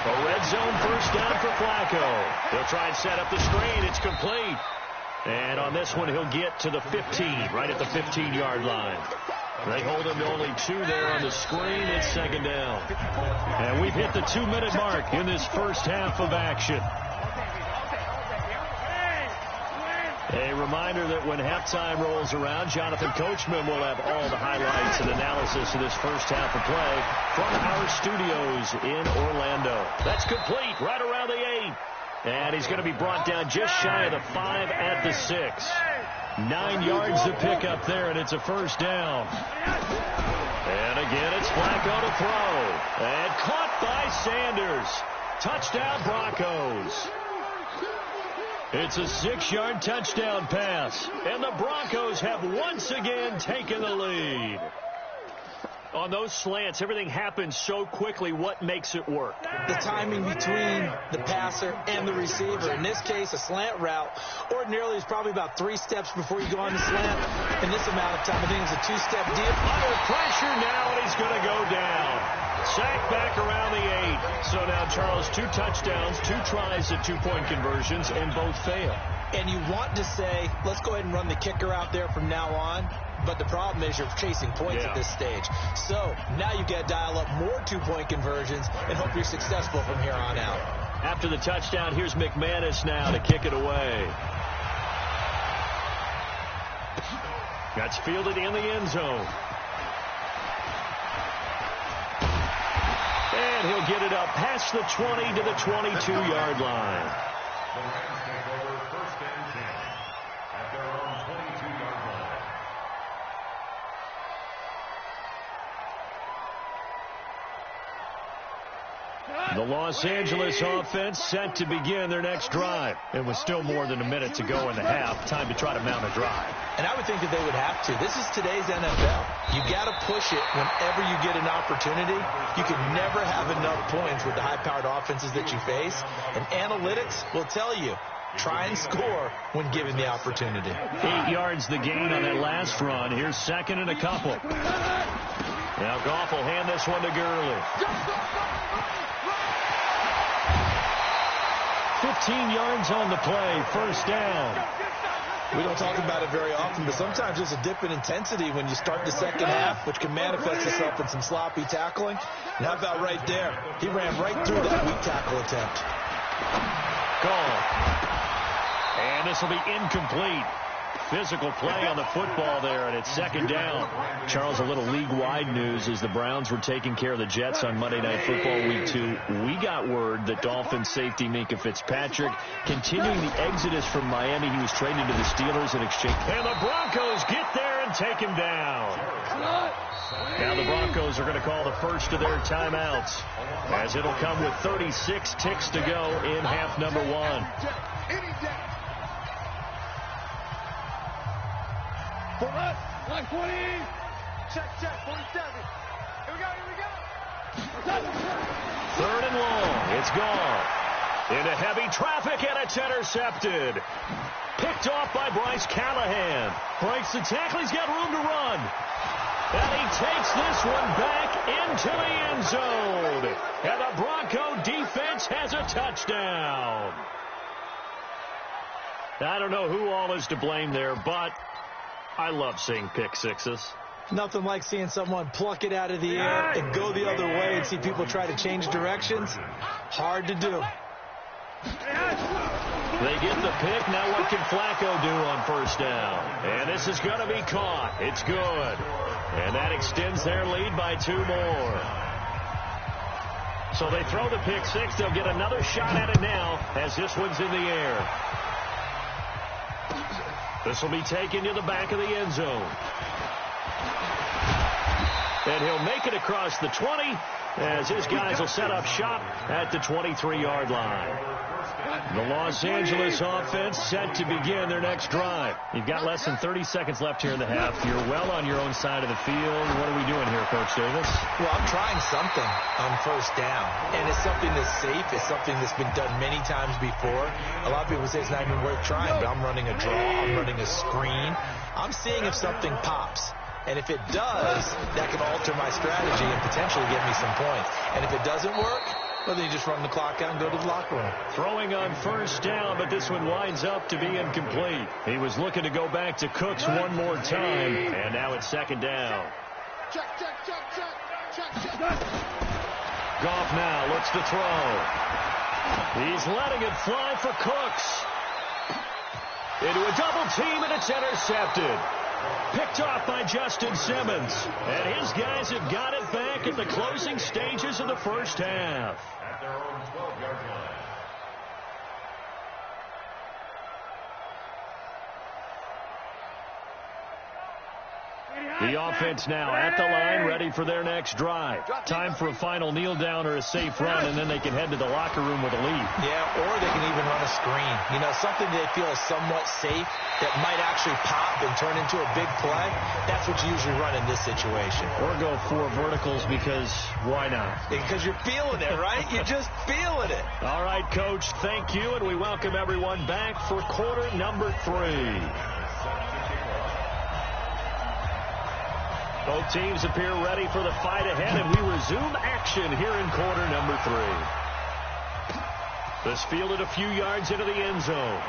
A red zone 1st down for Flacco. He'll try and set up the screen. It's complete. And on this one, he'll get to the 15, right at the 15-yard line. They hold him to only 2 there on the screen. It's 2nd down. And we've hit the 2-minute mark in this first half of action. A reminder that when halftime rolls around, Jonathan Coachman will have all the highlights and analysis of this first half of play from our studios in Orlando. That's complete right around the 8. And he's going to be brought down just shy of the 5 at the 6. 9 yards to pick up there, and it's a 1st down. And again, it's Flacco to throw. And caught by Sanders. Touchdown, Broncos. It's a 6-yard touchdown pass. And the Broncos have once again taken the lead. On those slants, everything happens so quickly. What makes it work? The timing between the passer and the receiver. In this case, a slant route ordinarily is probably about 3 steps before you go on the slant. In this amount of time, I think it's a 2-step deal. Under pressure now, and he's going to go down. Sacked back around the 8. So now, Charles, 2 touchdowns, 2 tries at 2-point conversions, and both fail. And you want to say, let's go ahead and run the kicker out there from now on. But the problem is you're chasing points at this stage. So now you got to dial up more 2-point conversions and hope you're successful from here on out. After the touchdown, here's McManus now to kick it away. That's fielded in the end zone. And he'll get it up past the 20 to the 22-yard line. The Rams take over 1st and 10 at their own 22-yard line. The Los Angeles offense set to begin their next drive. It was still more than a minute to go in the half. Time to try to mount a drive. And I would think that they would have to. This is today's NFL. You got to push it whenever you get an opportunity. You can never have enough points with the high-powered offenses that you face. And analytics will tell you, try and score when given the opportunity. 8 yards the gain on that last run. Here's 2nd and a couple. Now Goff will hand this one to Gurley. 15 yards on the play. 1st down. We don't talk about it very often, but sometimes there's a dip in intensity when you start the second half, which can manifest itself in some sloppy tackling. And how about right there? He ran right through that weak tackle attempt. Gone. And this will be incomplete. Physical play on the football there, and it's 2nd down. Charles, a little league-wide news as the Browns were taking care of the Jets on Monday Night Football Week 2. We got word that Dolphins safety Minkah Fitzpatrick continuing the exodus from Miami. He was traded to the Steelers in exchange. And the Broncos get there and take him down. Now the Broncos are going to call the first of their timeouts, as it'll come with 36 ticks to go in half number 1. For us, 120. Check, 47. Here we go. 3rd and long. It's gone. Into heavy traffic, and it's intercepted. Picked off by Bryce Callahan. Breaks the tackle. He's got room to run. And he takes this one back into the end zone. And the Bronco defense has a touchdown. I don't know who all is to blame there, but I love seeing pick sixes. Nothing like seeing someone pluck it out of the air and go the other way and see people try to change directions. Hard to do. They get the pick. Now what can Flacco do on 1st down? And this is going to be caught. It's good. And that extends their lead by 2 more. So they throw the pick 6. They'll get another shot at it now as this one's in the air. This will be taken to the back of the end zone. And he'll make it across the 20 as his guys will set up shop at the 23-yard line. The Los Angeles offense set to begin their next drive. You've got less than 30 seconds left here in the half. You're well on your own side of the field. What are we doing here, Coach Davis? Well, I'm trying something on 1st down, and it's something that's safe. It's something that's been done many times before. A lot of people say it's not even worth trying, but I'm running a draw. I'm running a screen. I'm seeing if something pops. And if it does, that can alter my strategy and potentially get me some points. And if it doesn't work, well, then you just run the clock out and go to the locker room. Throwing on 1st down, but this one winds up to be incomplete. He was looking to go back to Cooks one more time, and now it's 2nd down. Check. Goff now looks to throw. He's letting it fly for Cooks. Into a double team, and it's intercepted. Picked off by Justin Simmons. And his guys have got it back at the closing stages of the 1st half. At their own 12-yard line. The offense now at the line, ready for their next drive. Time for a final kneel down or a safe run, and then they can head to the locker room with a lead. Yeah, or they can even run a screen. You know, something they feel is somewhat safe that might actually pop and turn into a big play. That's what you usually run in this situation. Or go 4 verticals because why not? Because you're feeling it, right? You're just feeling it. All right, Coach, thank you, and we welcome everyone back for quarter number 3. Both teams appear ready for the fight ahead, and we resume action here in quarter number 3. This fielded a few yards into the end zone.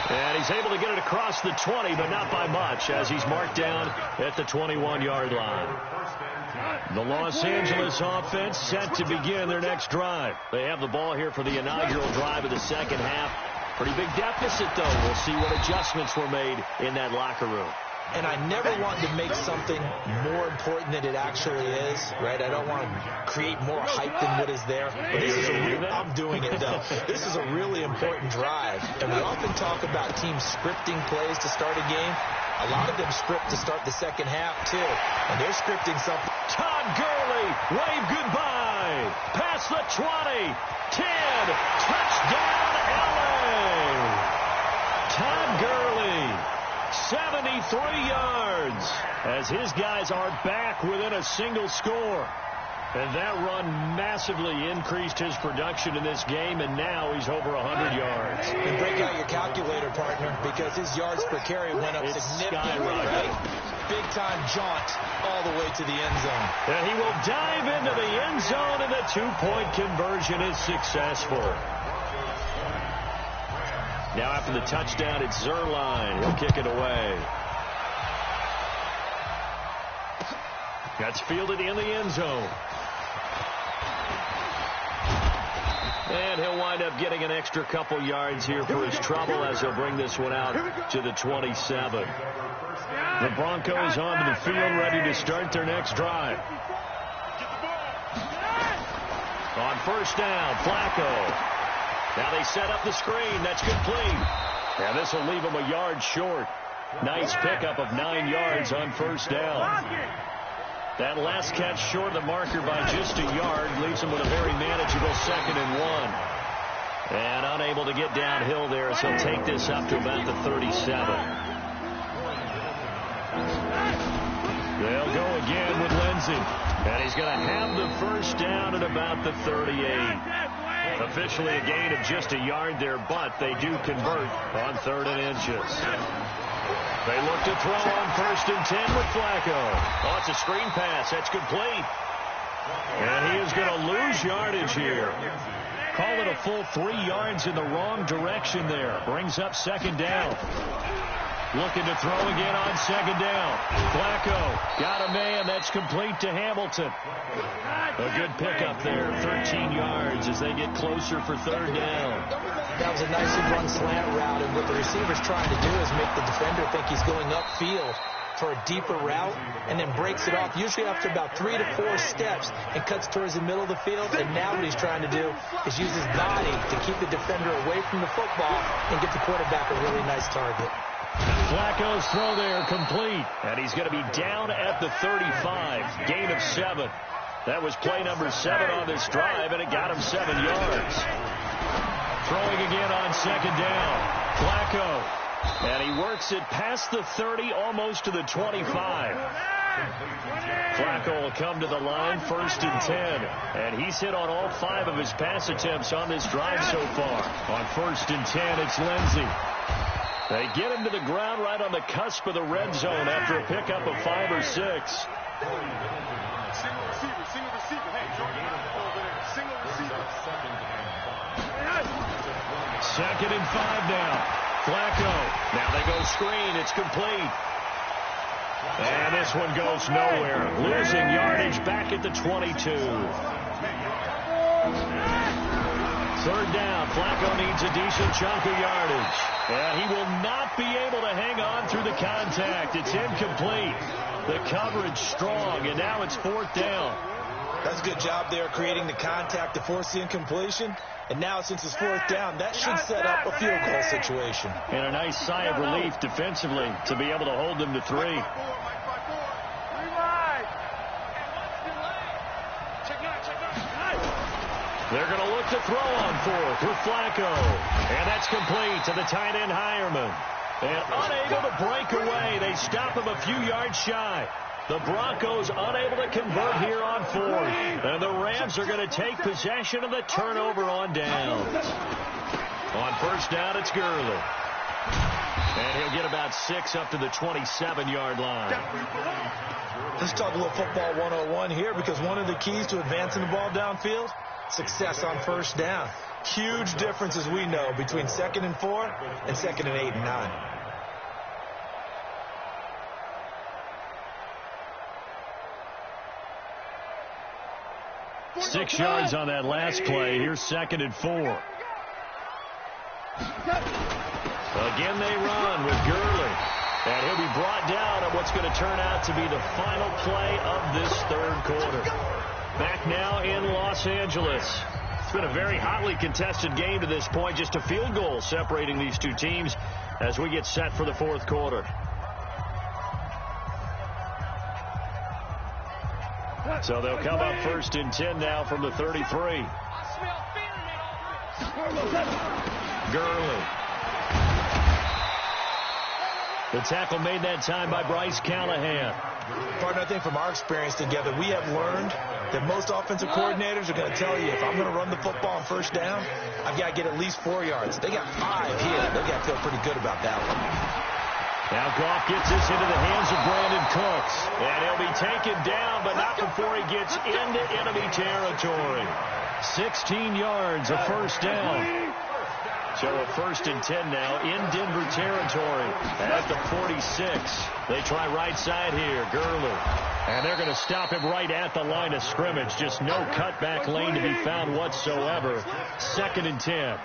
And he's able to get it across the 20, but not by much, as he's marked down at the 21-yard line. The Los Angeles offense set to begin their next drive. They have the ball here for the inaugural drive of the second half. Pretty big deficit, though. We'll see what adjustments were made in that locker room. And I never want to make something more important than it actually is, right? I don't want to create more hype than what is there. But this is I'm doing it, though. This is a really important drive. And we often talk about teams scripting plays to start a game. A lot of them script to start the second half, too. And they're scripting something. Todd Gurley, wave goodbye. Past the 20, 10, touchdown, LA. Todd Gurley, 73 yards, as his guys are back within a single score. And that run massively increased his production in this game, and now he's over 100 yards. And break out your calculator, partner, because his yards per carry went up significantly, right? Big-time jaunt all the way to the end zone. And he will dive into the end zone, and the 2-point conversion is successful. Now after the touchdown, it's Zerline. He'll kick it away. That's fielded in the end zone. And he'll wind up getting an extra couple yards here for his trouble as he'll bring this one out to the 27. The Broncos onto the field, ready to start their next drive. On first down, Flacco. Now they set up the screen. That's complete. And this will leave him a yard short. Nice pickup of 9 yards on first down. That last catch short of the marker by just a yard leaves him with a very manageable 2nd and 1. And unable to get downhill there, so he'll take this up to about the 37. They'll go again with Lindsey. And he's going to have the first down at about the 38. Officially a gain of just a yard there, but they do convert on 3rd and inches. They look to throw on 1st and 10 with Flacco. Oh, it's a screen pass. That's complete. And he is going to lose yardage here. Call it a full 3 yards in the wrong direction there. Brings up 2nd down. Looking to throw again on 2nd down. Flacco got a man. That's complete to Hamilton. A good pickup there. 13 yards as they get closer for 3rd down. That was a nicely run slant route, and what the receiver's trying to do is make the defender think he's going upfield for a deeper route, and then breaks it off, usually after about 3 to 4 steps, and cuts towards the middle of the field. And now what he's trying to do is use his body to keep the defender away from the football and get the quarterback a really nice target. Flacco's throw there complete, and he's going to be down at the 35. Gain of 7. That was play number 7 on this drive, and it got him 7 yards. Throwing again on 2nd down. Flacco. And he works it past the 30, almost to the 25. Flacco will come to the line, 1st and 10. And he's hit on all 5 of his pass attempts on this drive so far. On 1st and 10, it's Lindsey. They get him to the ground right on the cusp of the red zone after a pickup of 5 or 6. Single receiver. Hey, Jordan, single receiver. 2nd and 5 now. Flacco. Now they go screen. It's complete. And this one goes nowhere. Losing yardage back at the 22. 3rd down. Flacco needs a decent chunk of yardage. And he will not be able to hang on through the contact. It's incomplete. The coverage strong, and now it's 4th down. That's a good job there creating the contact to force the incompletion. And now, since it's fourth down, that should set up a field goal situation. And a nice sigh of relief defensively to be able to hold them to 3. They're going to look to throw on 4th with Flacco. And that's complete to the tight end Hireman. And unable to break away. They stop him a few yards shy. The Broncos unable to convert here on 4th. And the Rams are going to take possession of the turnover on downs. On first down, it's Gurley. And he'll get about 6 up to the 27-yard line. Let's talk a little football 101 here, because one of the keys to advancing the ball downfield, success on first down. Huge difference, as we know, between 2nd and 4 and 2nd and 8 and 9. Six yards on that last play. Here's 2nd and 4. Again they run with Gurley. And he'll be brought down at what's going to turn out to be the final play of this third quarter. Back now in Los Angeles. It's been a very hotly contested game to this point. Just a field goal separating these two teams as we get set for the fourth quarter. So they'll come up 1st and 10 now from the 33. Gurley. The tackle made that time by Bryce Callahan. Partner, I think from our experience together, we have learned that most offensive coordinators are going to tell you, if I'm going to run the football on first down, I've got to get at least 4 yards. They got 5 here. They got to feel pretty good about that one. Now Goff gets this into the hands of Brandon Cooks. And he'll be taken down, but not before he gets into enemy territory. 16 yards, a first down. So a 1st and 10 now in Denver territory at the 46. They try right side here, Gurley. And they're going to stop him right at the line of scrimmage. Just no cutback lane to be found whatsoever. 2nd and 10.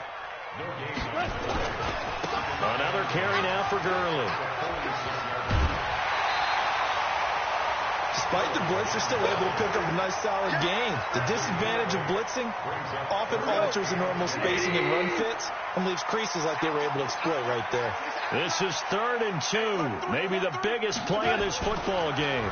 Another carry now for Gurley. Despite the blitz, they're still able to pick up a nice solid gain. The disadvantage of blitzing often alters the normal spacing and run fits and leaves creases like they were able to exploit right there. This is 3rd and 2. Maybe the biggest play of this football game.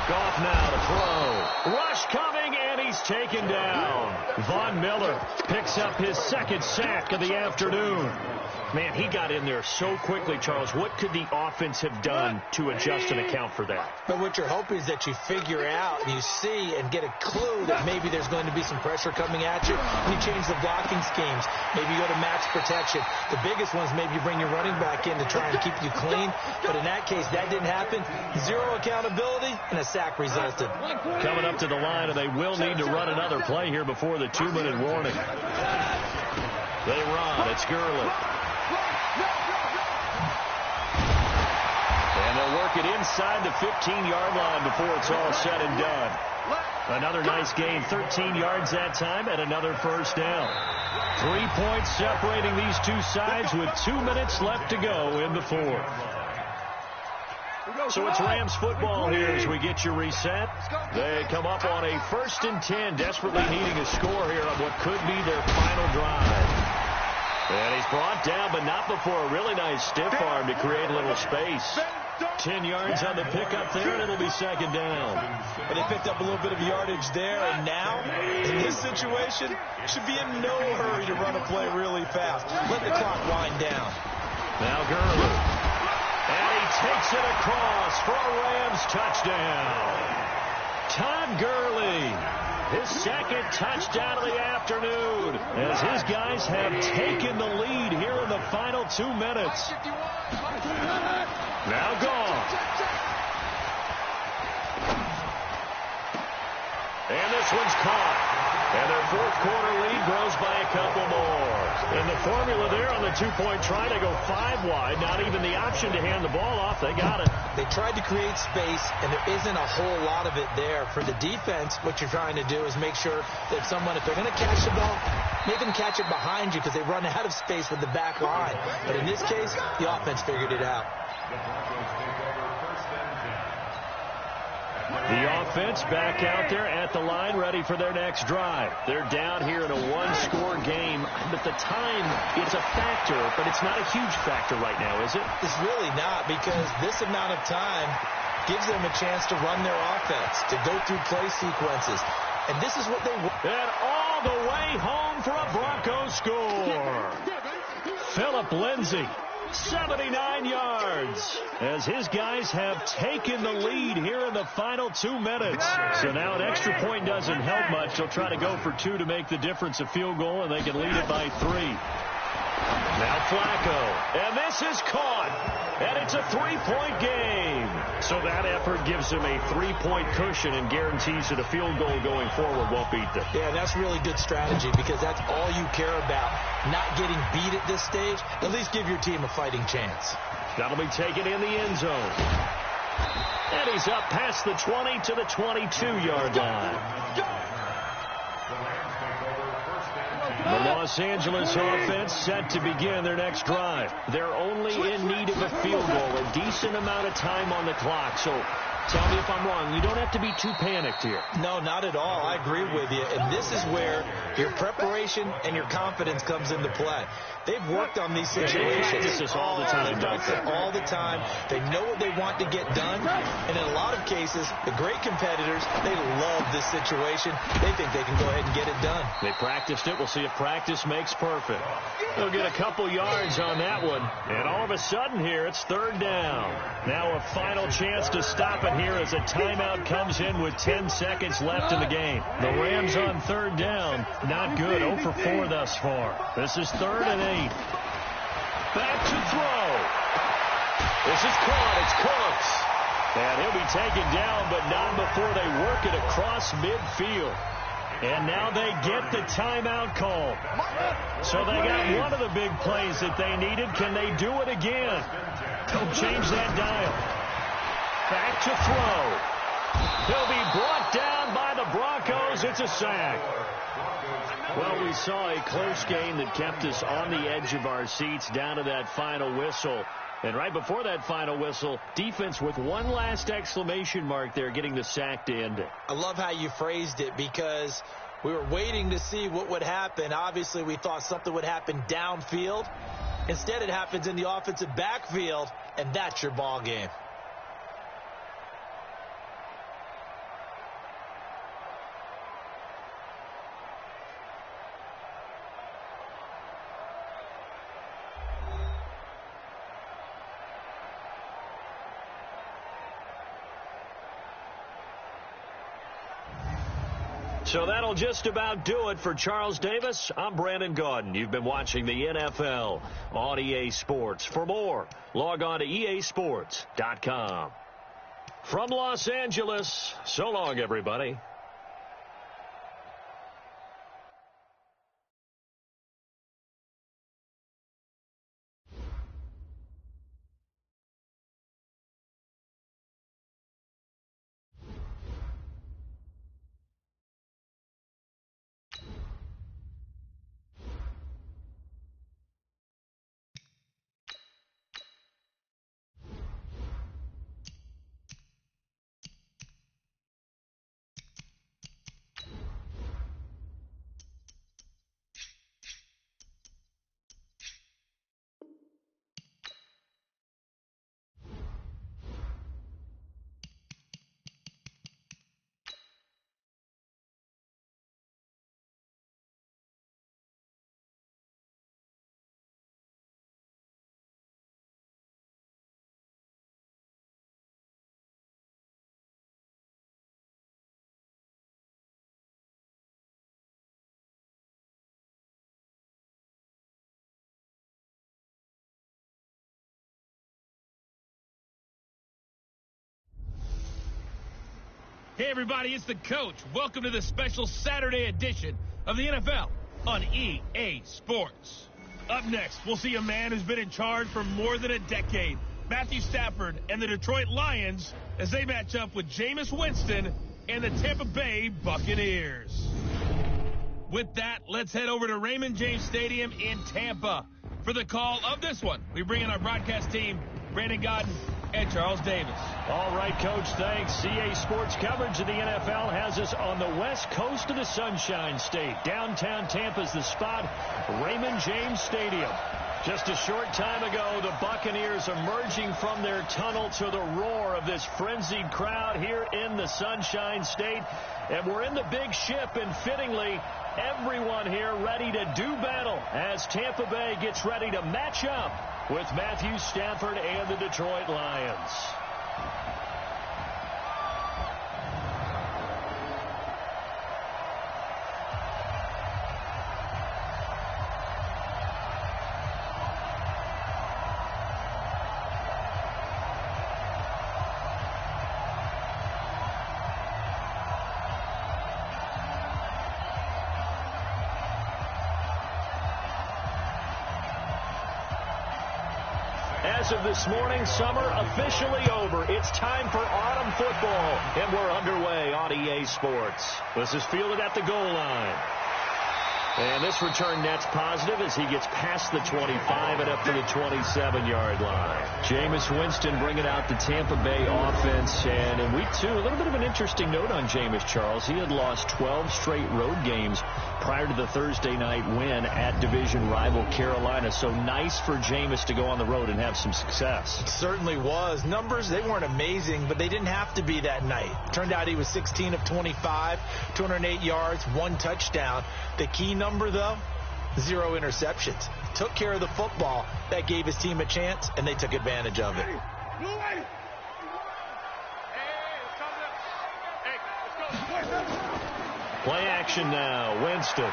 Goff now to throw. Rush coming, and he's taken down. Von Miller picks up his 2nd sack of the afternoon. Man, he got in there so quickly, Charles. What could the offense have done to adjust and account for that? But what you're hoping is that you figure out and you see and get a clue that maybe there's going to be some pressure coming at you, and you change the blocking schemes. Maybe you go to max protection. The biggest ones, maybe you bring your running back in to try and keep you clean. But in that case, that didn't happen. 0 accountability, and a sack resulted. Coming up to the line, and they will need to run another play here before the 2-minute warning. They run. It's Gurley. And they'll work it inside the 15-yard line before it's all said and done. Another nice gain, 13 yards that time, and another first down. 3 points separating these two sides with 2 minutes left to go in the fourth. So it's Rams football here as we get you reset. They come up on a 1st and 10, desperately needing a score here on what could be their final drive. And he's brought down, but not before a really nice stiff arm to create a little space. 10 yards on the pickup there, and it'll be 2nd down. And they picked up a little bit of yardage there, and now, in this situation, should be in no hurry to run a play really fast. Let the clock wind down. Now Gurley. And he takes it across for a Rams touchdown. Todd Gurley, his 2nd touchdown of the afternoon, as his guys have taken the lead here in the final 2 minutes. Now Goff. And this one's caught. And their fourth quarter lead grows by a couple more. And the formula there on the 2-point try to go 5 wide. Not even the option to hand the ball off. They got it. They tried to create space, and there isn't a whole lot of it there. For the defense, what you're trying to do is make sure that someone, if they're going to catch the ball, make them catch it behind you because they run out of space with the back line. But in this case, the offense figured it out. The offense back out there at the line, ready for their next drive. They're down here in a one-score game. But the time, it's a factor, but it's not a huge factor right now, is it? It's really not, because this amount of time gives them a chance to run their offense, to go through play sequences. And this is what they want. And all the way home for a Broncos score. Phillip Lindsay, 79 yards, as his guys have taken the lead here in the final 2 minutes. So now an extra point doesn't help much. They'll try to go for 2 to make the difference a field goal, and they can lead it by 3. Now Flacco, and this is caught, and it's a 3-point game. So that effort gives them a 3-point cushion and guarantees that a field goal going forward won't beat them. Yeah, that's really good strategy, because that's all you care about, not getting beat at this stage. At least give your team a fighting chance. That'll be taken in the end zone. And he's up past the 20 to the 22-yard line. The Los Angeles offense set to begin their next drive. They're only in need of a field goal, a decent amount of time on the clock. So tell me if I'm wrong. You don't have to be too panicked here. No, not at all. I agree with you. And this is where your preparation and your confidence comes into play. They've worked on these situations. They practice this all the time, don't they? All the time. They know what they want to get done. And in a lot of cases, the great competitors, they love this situation. They think they can go ahead and get it done. They practiced it. We'll see if practice makes perfect. They'll get a couple yards on that one. And all of a sudden here, it's 3rd down. Now a final chance to stop it here as a timeout comes in with 10 seconds left in the game. The Rams on 3rd down. Not good. 0 for 4 thus far. This is 3rd and 8. Back to throw. This is caught. It's Cooks. And he'll be taken down, but not before they work it across midfield. And now they get the timeout call. So they got one of the big plays that they needed. Can they do it again? They'll change that dial. Back to throw. He'll be brought down by the Broncos. It's a sack. Well, we saw a close game that kept us on the edge of our seats down to that final whistle. And right before that final whistle, defense with one last exclamation mark there, getting the sack to end it. I love how you phrased it, because we were waiting to see what would happen. Obviously, we thought something would happen downfield. Instead, it happens in the offensive backfield, and that's your ball game. So that'll just about do it for Charles Davis. I'm Brandon Gaudin. You've been watching the NFL on EA Sports. For more, log on to easports.com. From Los Angeles, so long, everybody. Hey, everybody, it's the coach. Welcome to the special Saturday edition of the NFL on EA Sports. Up next, we'll see a man who's been in charge for more than a decade, Matthew Stafford and the Detroit Lions, as they match up with Jameis Winston and the Tampa Bay Buccaneers. With that, let's head over to Raymond James Stadium in Tampa for the call of this one. We bring in our broadcast team, Brandon Gaudin, and Charles Davis. All right, Coach, thanks. CA Sports coverage of the NFL has us on the west coast of the Sunshine State. Downtown Tampa's the spot, Raymond James Stadium. Just a short time ago, the Buccaneers emerging from their tunnel to the roar of this frenzied crowd here in the Sunshine State. And we're in the big ship, and fittingly, everyone here ready to do battle as Tampa Bay gets ready to match up with Matthew Stafford and the Detroit Lions. As of this morning, summer officially over. It's time for autumn football, and we're underway on EA Sports. This is fielded at the goal line. And this return net's positive as he gets past the 25 and up to the 27-yard line. Jameis Winston bringing out the Tampa Bay offense. And in week 2, a little bit of an interesting note on Jameis, Charles. He had lost 12 straight road games prior to the Thursday night win at division rival Carolina. So nice for Jameis to go on the road and have some success. It certainly was. Numbers, they weren't amazing, but they didn't have to be that night. Turned out he was 16 of 25, 208 yards, 1 touchdown. The key number, though, 0 interceptions. Took care of the football. That gave his team a chance, and they took advantage of it. Play action now. Winston.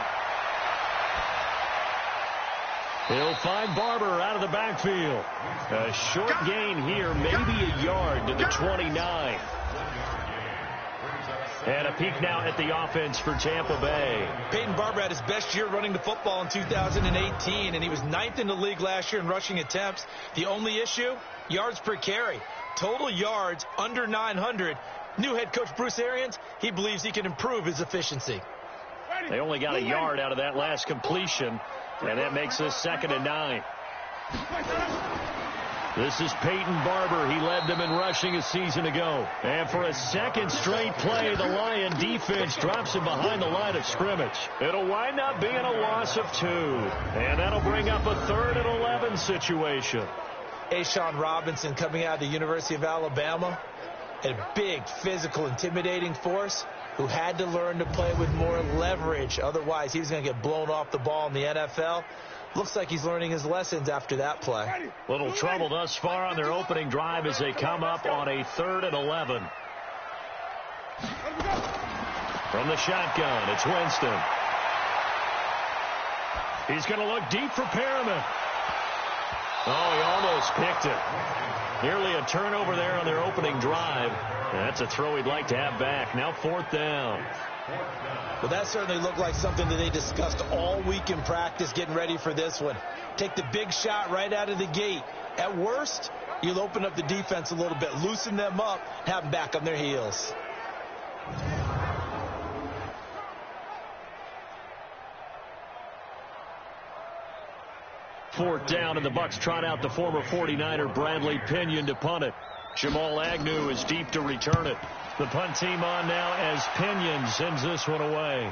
He'll find Barber out of the backfield. A short gain here, maybe a yard to the 29. And a peek now at the offense for Tampa Bay. Peyton Barber had his best year running the football in 2018, and he was 9th in the league last year in rushing attempts. The only issue, yards per carry. Total yards under 900. New head coach Bruce Arians, he believes he can improve his efficiency. They only got a yard out of that last completion, and that makes this 2nd and 9. This is Peyton Barber. He led them in rushing a season ago. And for a second straight play, the Lion defense drops him behind the line of scrimmage. It'll wind up being a loss of 2. And that'll bring up a 3rd and 11 situation. Ashawn Robinson coming out of the University of Alabama. A big, physical, intimidating force who had to learn to play with more leverage. Otherwise, he was going to get blown off the ball in the NFL. Looks like he's learning his lessons after that play. Little trouble thus far on their opening drive as they come up on a 3rd and 11. From the shotgun, it's Winston. He's going to look deep for Perriman. Oh, he almost picked it. Nearly a turnover there on their opening drive. That's a throw he'd like to have back. Now 4th down. Well, that certainly looked like something that they discussed all week in practice getting ready for this one. Take the big shot right out of the gate. At worst, you'll open up the defense a little bit, loosen them up, have them back on their heels. Fourth down, and the Bucs trot out the former 49er Bradley Pinion to punt it. Jamal Agnew is deep to return it. The punt team on now as Pinion sends this one away.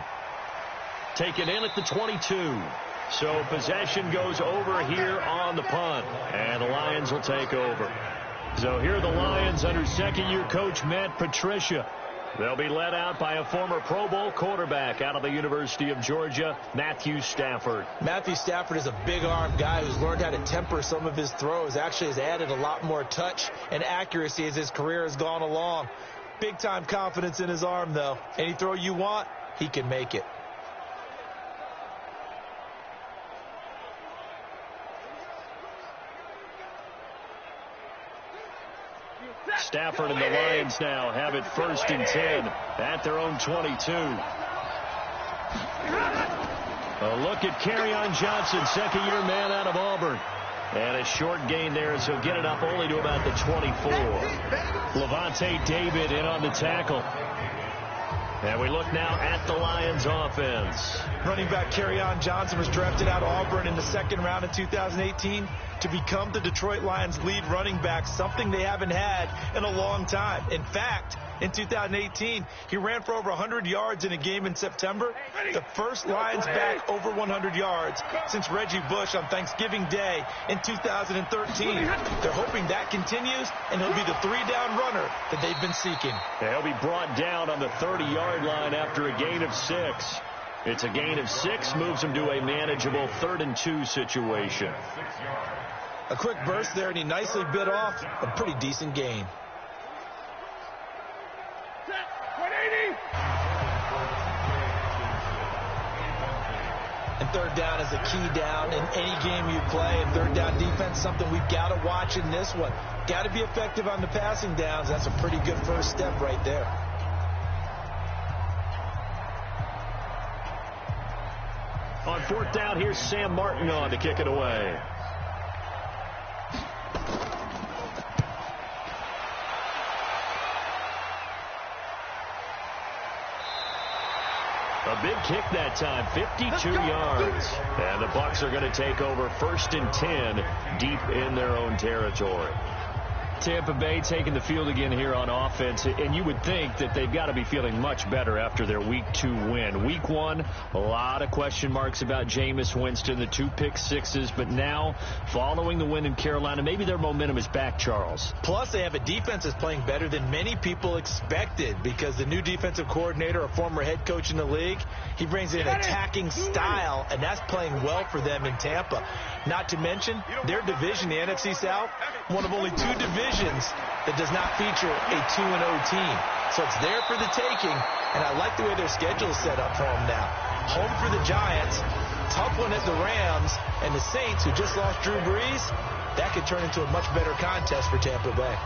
Taken in at the 22. So possession goes over here on the punt, and the Lions will take over. So here are the Lions under second-year coach Matt Patricia. They'll be led out by a former Pro Bowl quarterback out of the University of Georgia, Matthew Stafford. Matthew Stafford is a big-arm guy who's learned how to temper some of his throws. Actually has added a lot more touch and accuracy as his career has gone along. Big-time confidence in his arm, though. Any throw you want, he can make it. Stafford and the Lions now have it 1st and 10 at their own 22. A look at Kerryon Johnson, second-year man out of Auburn. And a short gain there, so get it up only to about the 24. Levante David in on the tackle. And we look now at the Lions offense. Running back Kerryon Johnson was drafted out of Auburn in the 2nd round of 2018. to become the Detroit Lions' lead running back, something they haven't had in a long time. In fact, in 2018, he ran for over 100 yards in a game in September, the first Lions back over 100 yards since Reggie Bush on Thanksgiving Day in 2013. They're hoping that continues, and he'll be the 3-down runner that they've been seeking. He'll be brought down on the 30-yard line after a gain of 6. It's a gain of 6, moves him to a manageable 3rd and 2 situation. A quick burst there, and he nicely bit off a pretty decent gain. And 3rd down is a key down in any game you play. And 3rd down defense, something we've got to watch in this one. Got to be effective on the passing downs. That's a pretty good first step right there. On 4th down, here's Sam Martin on to kick it away. A big kick that time, 52 yards. And the Bucs are going to take over 1st and 10 deep in their own territory. Tampa Bay taking the field again here on offense, and you would think that they've got to be feeling much better after their Week 2 win. Week 1, a lot of question marks about Jameis Winston, the 2 pick-6s, but now, following the win in Carolina, maybe their momentum is back, Charles. Plus, they have a defense that's playing better than many people expected because the new defensive coordinator, a former head coach in the league, he brings in an attacking style, and that's playing well for them in Tampa. Not to mention, their division, the NFC South, one of only 2 divisions that does not feature a 2-0 team. So it's there for the taking, and I like the way their schedule is set up for them now. Home for the Giants, tough one at the Rams, and the Saints, who just lost Drew Brees. That could turn into a much better contest for Tampa Bay.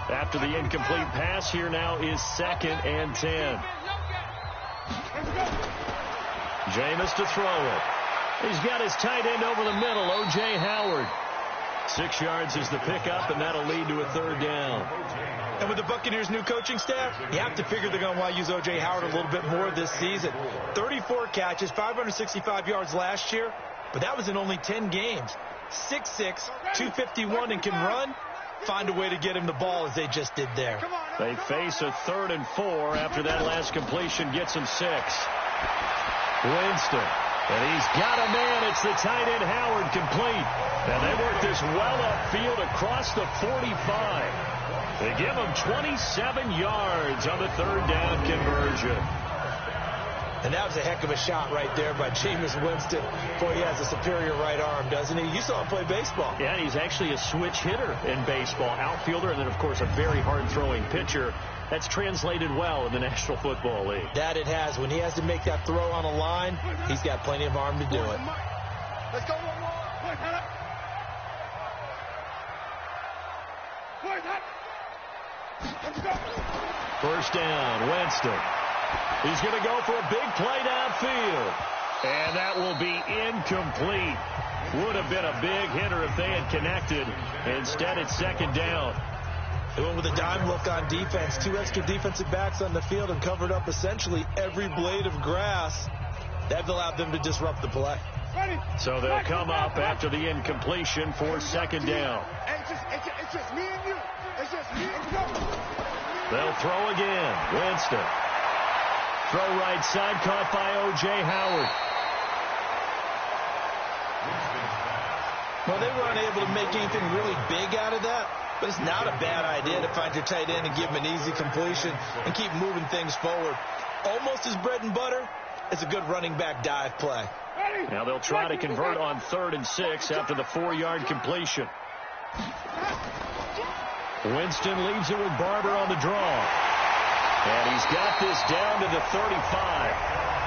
After the incomplete pass, here now is 2nd and 10. Jameis to throw it. He's got his tight end over the middle, O.J. Howard. 6 yards is the pickup, and that'll lead to a 3rd down. And with the Buccaneers' new coaching staff, you have to figure they're going to want to use O.J. Howard a little bit more this season. 34 catches, 565 yards last year, but that was in only 10 games. 6'6", 251, and can run. Find a way to get him the ball as they just did there. They face a 3rd and 4 after that last completion gets him 6. Winston, and he's got a man. It's the tight end Howard complete. And they work this well upfield across the 45. They give him 27 yards on the 3rd down conversion. And that was a heck of a shot right there by Jameis Winston. Boy, he has a superior right arm, doesn't he? You saw him play baseball. Yeah, he's actually a switch hitter in baseball. Outfielder, and then, of course, a very hard-throwing pitcher. That's translated well in the National Football League. That it has. When he has to make that throw on a line, he's got plenty of arm to do it. Let's go one more. Let's go. 1st down, Winston. He's going to go for a big play downfield. And that will be incomplete. Would have been a big hitter if they had connected. Instead, it's 2nd down. They went with a dime look on defense. 2 extra defensive backs on the field and covered up essentially every blade of grass. That allowed them to disrupt the play. So they'll come up after the incompletion for 2nd down. It's just me and you. It's just me and you. They'll throw again. Winston. Throw right side, caught by O.J. Howard. Well, they were unable to make anything really big out of that, but it's not a bad idea to find your tight end and give him an easy completion and keep moving things forward. Almost as bread and butter as a good running back dive play. Now they'll try to convert on 3rd and 6 after the 4-yard completion. Winston leaves it with Barber on the draw. And he's got this down to the 35.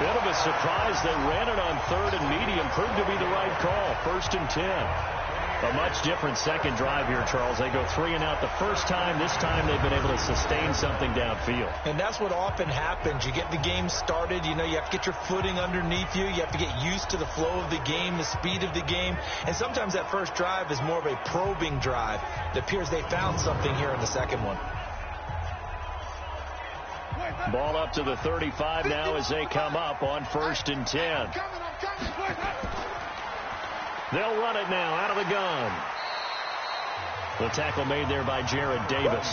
Bit of a surprise. They ran it on 3rd and medium. Proved to be the right call. 1st and 10. A much different second drive here, Charles. They go 3 and out the first time. This time they've been able to sustain something downfield. And that's what often happens. You get the game started. You have to get your footing underneath you. You have to get used to the flow of the game, the speed of the game. And sometimes that first drive is more of a probing drive. It appears they found something here in the second one. Ball up to the 35 now as they come up on 1st and 10. They'll run it now out of the gun. The tackle made there by Jared Davis.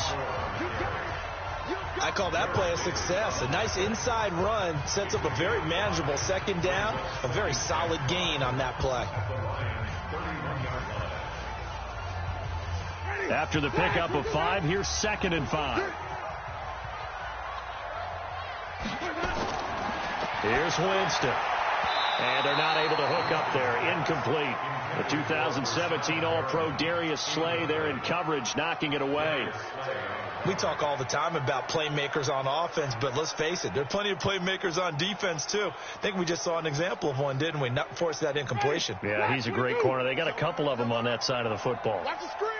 I call that play a success. A nice inside run sets up a very manageable second down. A very solid gain on that play. After the pickup of 5, here's 2nd and 5. Here's Winston. And they're not able to hook up there. Incomplete. The 2017 All-Pro Darius Slay there in coverage, knocking it away. We talk all the time about playmakers on offense, but let's face it, there are plenty of playmakers on defense, too. I think we just saw an example of one, didn't we? Not force that incompletion. Yeah, he's a great corner. They got a couple of them on that side of the football.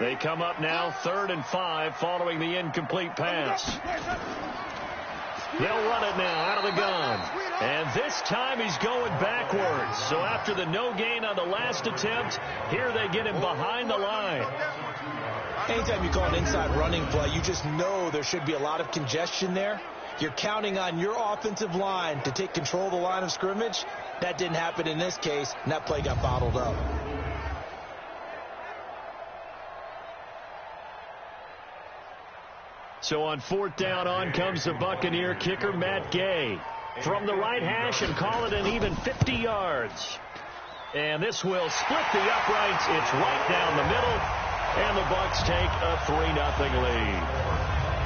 They come up now 3rd and 5 following the incomplete pass. They'll run it now out of the gun. And this time he's going backwards. So after the no gain on the last attempt, here they get him behind the line. Anytime you call an inside running play, you just know there should be a lot of congestion there. You're counting on your offensive line to take control of the line of scrimmage. That didn't happen in this case, and that play got bottled up. So on 4th down, on comes the Buccaneer kicker, Matt Gay. From the right hash and call it an even 50 yards. And this will split the uprights. It's right down the middle. And the Bucs take a 3-0 lead.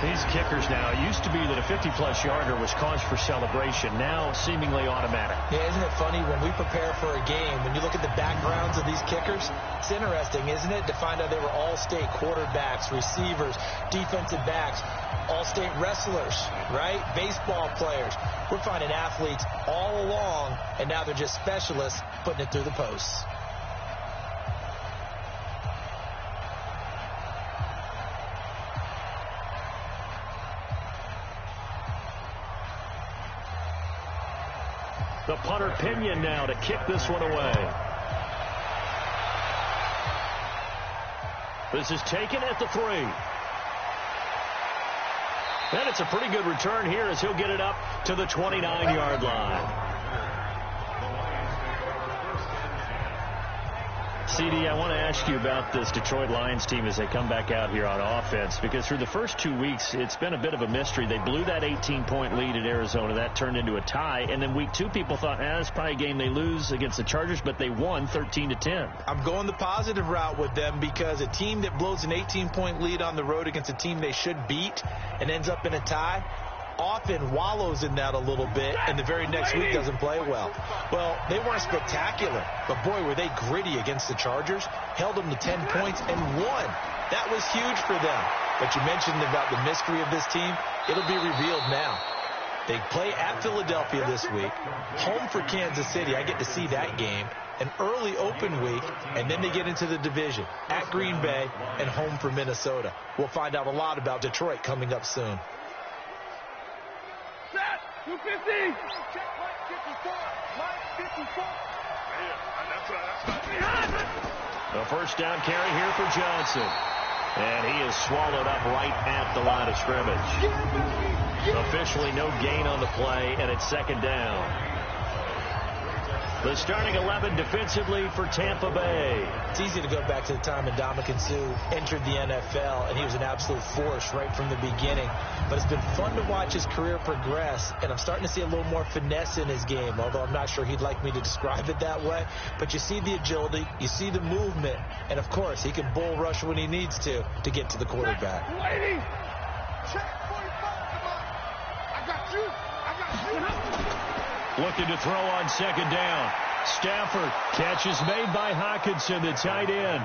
These kickers now, it used to be that a 50-plus yarder was cause for celebration. Now seemingly automatic. Yeah, isn't it funny when we prepare for a game, when you look at the backgrounds of these kickers, it's interesting, isn't it, to find out they were all-state quarterbacks, receivers, defensive backs, all-state wrestlers, right? Baseball players. We're finding athletes all along, and now they're just specialists putting it through the posts. The punter Pinion now to kick this one away. This is taken at the 3. And it's a pretty good return here as he'll get it up to the 29-yard line. CD, I want to ask you about this Detroit Lions team as they come back out here on offense, because through the first 2 weeks, it's been a bit of a mystery. They blew that 18-point lead at Arizona. That turned into a tie. And then week 2, people thought, that's probably a game they lose against the Chargers, but they won 13-10. I'm going the positive route with them because a team that blows an 18-point lead on the road against a team they should beat and ends up in a tie often wallows in that a little bit, and the very next week doesn't play well. Well, they weren't spectacular, but boy, were they gritty against the Chargers, held them to 10 points, and won. That was huge for them. But you mentioned about the mystery of this team. It'll be revealed now. They play at Philadelphia this week, home for Kansas City. I get to see that game. An early open week, and then they get into the division at Green Bay and home for Minnesota. We'll find out a lot about Detroit coming up soon. 250. The first down carry here for Johnson. And he is swallowed up right at the line of scrimmage. Officially no gain on the play, and it's 2nd down. The starting 11 defensively for Tampa Bay. It's easy to go back to the time when Ndamukong Suh entered the NFL, and he was an absolute force right from the beginning. But it's been fun to watch his career progress, and I'm starting to see a little more finesse in his game, although I'm not sure he'd like me to describe it that way. But you see the agility, you see the movement, and, of course, he can bull rush when he needs to get to the quarterback. Lady, check 45. Come on. I got you. Looking to throw on 2nd down. Stafford, catch is made by Hockenson, the tight end.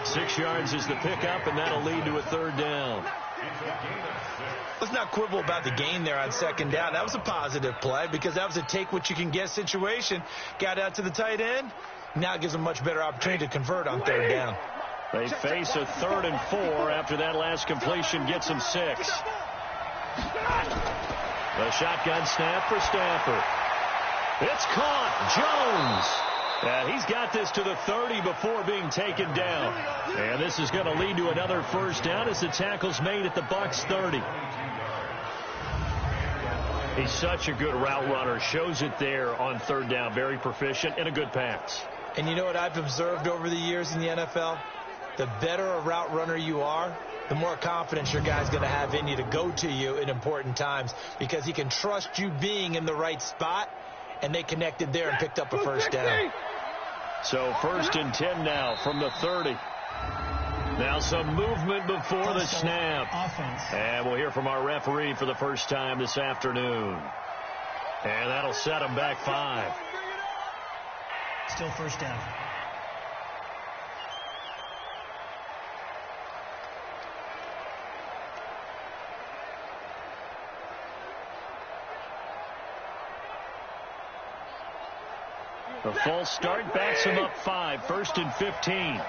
6 yards is the pickup, and that'll lead to a 3rd down. Let's not quibble about the gain there on 2nd down. That was a positive play because that was a take-what-you-can-get situation. Got out to the tight end, Now it gives them a much better opportunity to convert on third down. They face a 3rd and 4 after that last completion gets them 6. The shotgun snap for Stafford. It's caught. Jones. And he's got this to the 30 before being taken down. And this is going to lead to another first down as the tackle's made at the Bucs 30. He's such a good route runner. Shows it there on third down. Very proficient and a good pass. And you know what I've observed over the years in the NFL? The better a route runner you are, the more confidence your guy's going to have in you to go to you in important times because he can trust you being in the right spot, and they connected there and picked up a first down. So 1st and 10 now from the 30. Now some movement before the snap. And we'll hear from our referee for the first time this afternoon. And that'll set him back 5. Still first down. The false start backs him up 5. 1st and 15.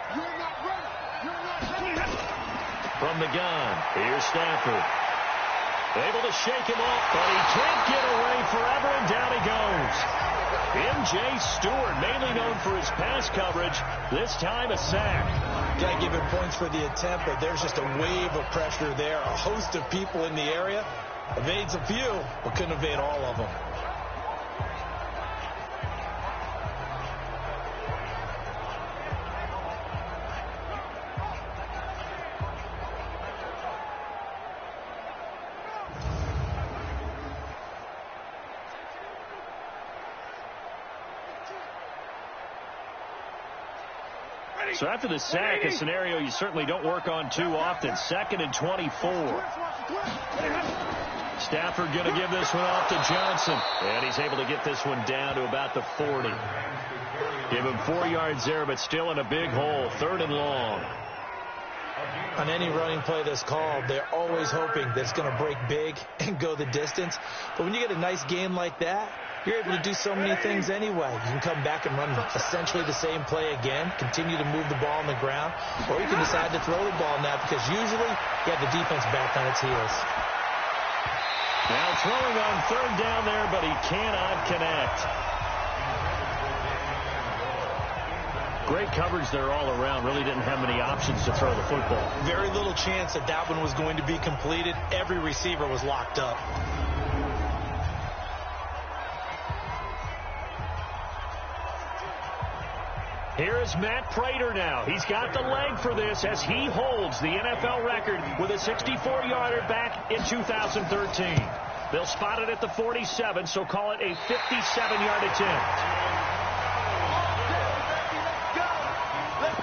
From the gun, here's Stafford. Able to shake him off, but he can't get away forever, and down he goes. M.J. Stewart, mainly known for his pass coverage, this time a sack. Got to give him points for the attempt, but there's just a wave of pressure there. A host of people in the area. Evades a few, but couldn't evade all of them. So after the sack, a scenario you certainly don't work on too often. 2nd and 24. Stafford going to give this one off to Johnson. And he's able to get this one down to about the 40. Give him 4 yards there, but still in a big hole. 3rd and long. On any running play that's called, they're always hoping that it's going to break big and go the distance. But when you get a nice game like that, you're able to do so many things anyway. You can come back and run essentially the same play again, continue to move the ball on the ground, or you can decide to throw the ball now because usually you have the defense back on its heels. Now throwing on 3rd down there, but he cannot connect. Great coverage there all around. Really didn't have many options to throw the football. Very little chance that that one was going to be completed. Every receiver was locked up. Here is Matt Prater now. He's got the leg for this as he holds the NFL record with a 64-yarder back in 2013. They'll spot it at the 47, so call it a 57-yard attempt.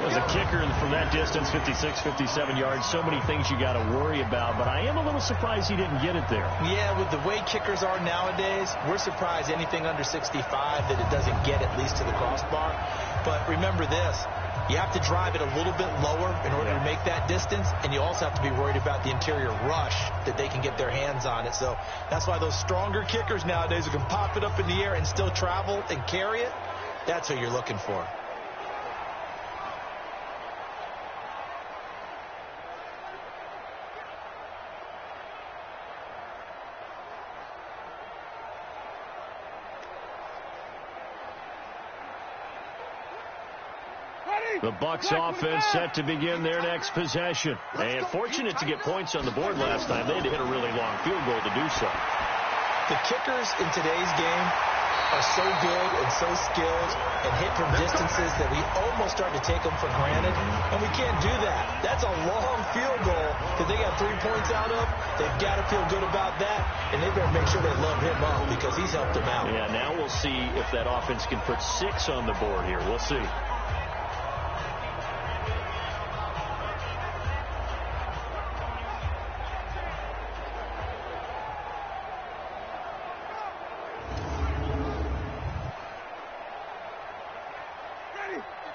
As a kicker from that distance, 56, 57 yards, so many things you got to worry about, but I am a little surprised he didn't get it there. Yeah, with the way kickers are nowadays, we're surprised anything under 65 that it doesn't get at least to the crossbar. But remember this, you have to drive it a little bit lower in order to make that distance, and you also have to be worried about the interior rush that they can get their hands on it. So that's why those stronger kickers nowadays who can pop it up in the air and still travel and carry it, that's who you're looking for. The Bucs offense set to begin their next possession. And fortunate to get points on the board last time. They had to hit a really long field goal to do so. The kickers in today's game are so good and so skilled and hit from distances that we almost start to take them for granted. And we can't do that. That's a long field goal that they got 3 points out of. They've got to feel good about that. And they better make sure they love him up because he's helped them out. Yeah, now we'll see if that offense can put 6 on the board here. We'll see.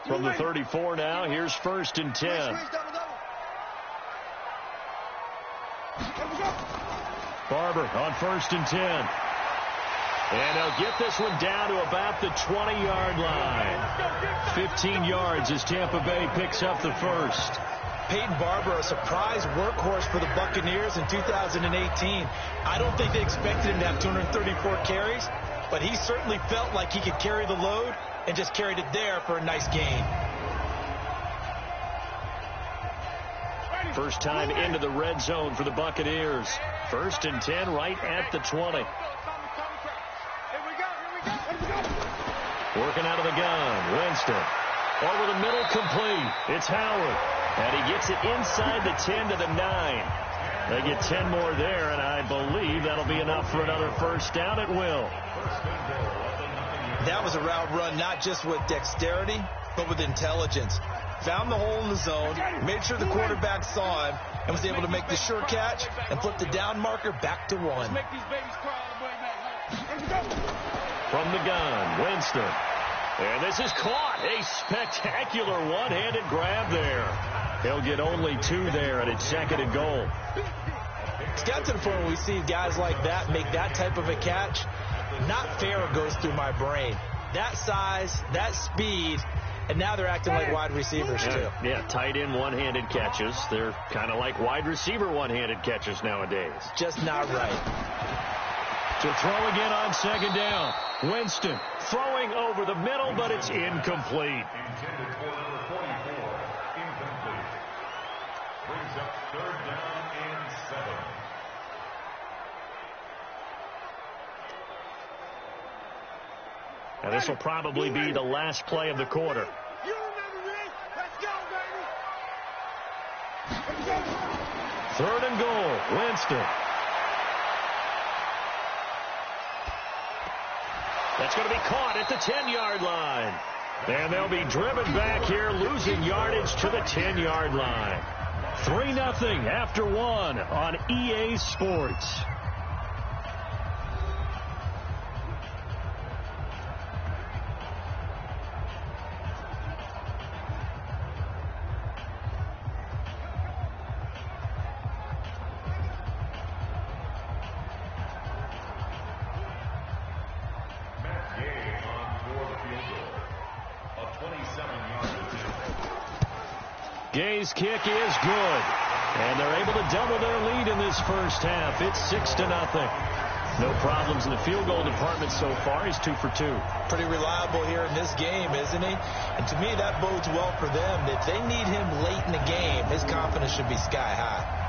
From the 34 now, here's 1st and 10. Barber on 1st and 10. And they'll get this one down to about the 20-yard line. 15 yards as Tampa Bay picks up the first. Peyton Barber, a surprise workhorse for the Buccaneers in 2018. I don't think they expected him to have 234 carries, but he certainly felt like he could carry the load and just carried it there for a nice gain. First time into the red zone for the Buccaneers. 1st and 10 right at the 20. Working out of the gun. Winston. Over the middle, complete. It's Howard. And he gets it inside the 10 to the 9. They get 10 more there, and I believe that'll be enough for another first down. It will. That was a route run not just with dexterity, but with intelligence. Found the hole in the zone, made sure the quarterback saw him, and was able to make the sure catch and flip the down marker back to 1. From the gun, Winston. And this is caught. A spectacular one-handed grab there. He'll get only 2 there, and it's 2nd and goal. It's got to the point where we see guys like that make that type of a catch. Not fair goes through my brain. That size, that speed, and now they're acting like wide receivers too. Yeah, tight end one-handed catches. They're kind of like wide receiver one-handed catches nowadays. Just not right. To throw again on 2nd down. Winston throwing over the middle, but it's incomplete. Intended for number 44. Incomplete. Brings up 3rd down and 7. And this will probably be the last play of the quarter. You remember this? Let's go, baby. 3rd and goal. Winston. That's going to be caught at the 10-yard line. And they'll be driven back here, losing yardage to the 10-yard line. 3-0 after 1 on EA Sports. Gay's kick is good. And they're able to double their lead in this first half. It's 6-0. No problems in the field goal department so far. He's 2 for 2. Pretty reliable here in this game, isn't he? And to me, that bodes well for them. If they need him late in the game, his confidence should be sky high.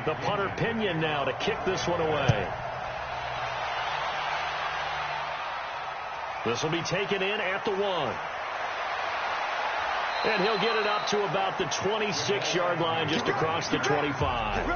The punter Pinion now to kick this one away. This will be taken in at the 1. And he'll get it up to about the 26-yard line, just across the 25.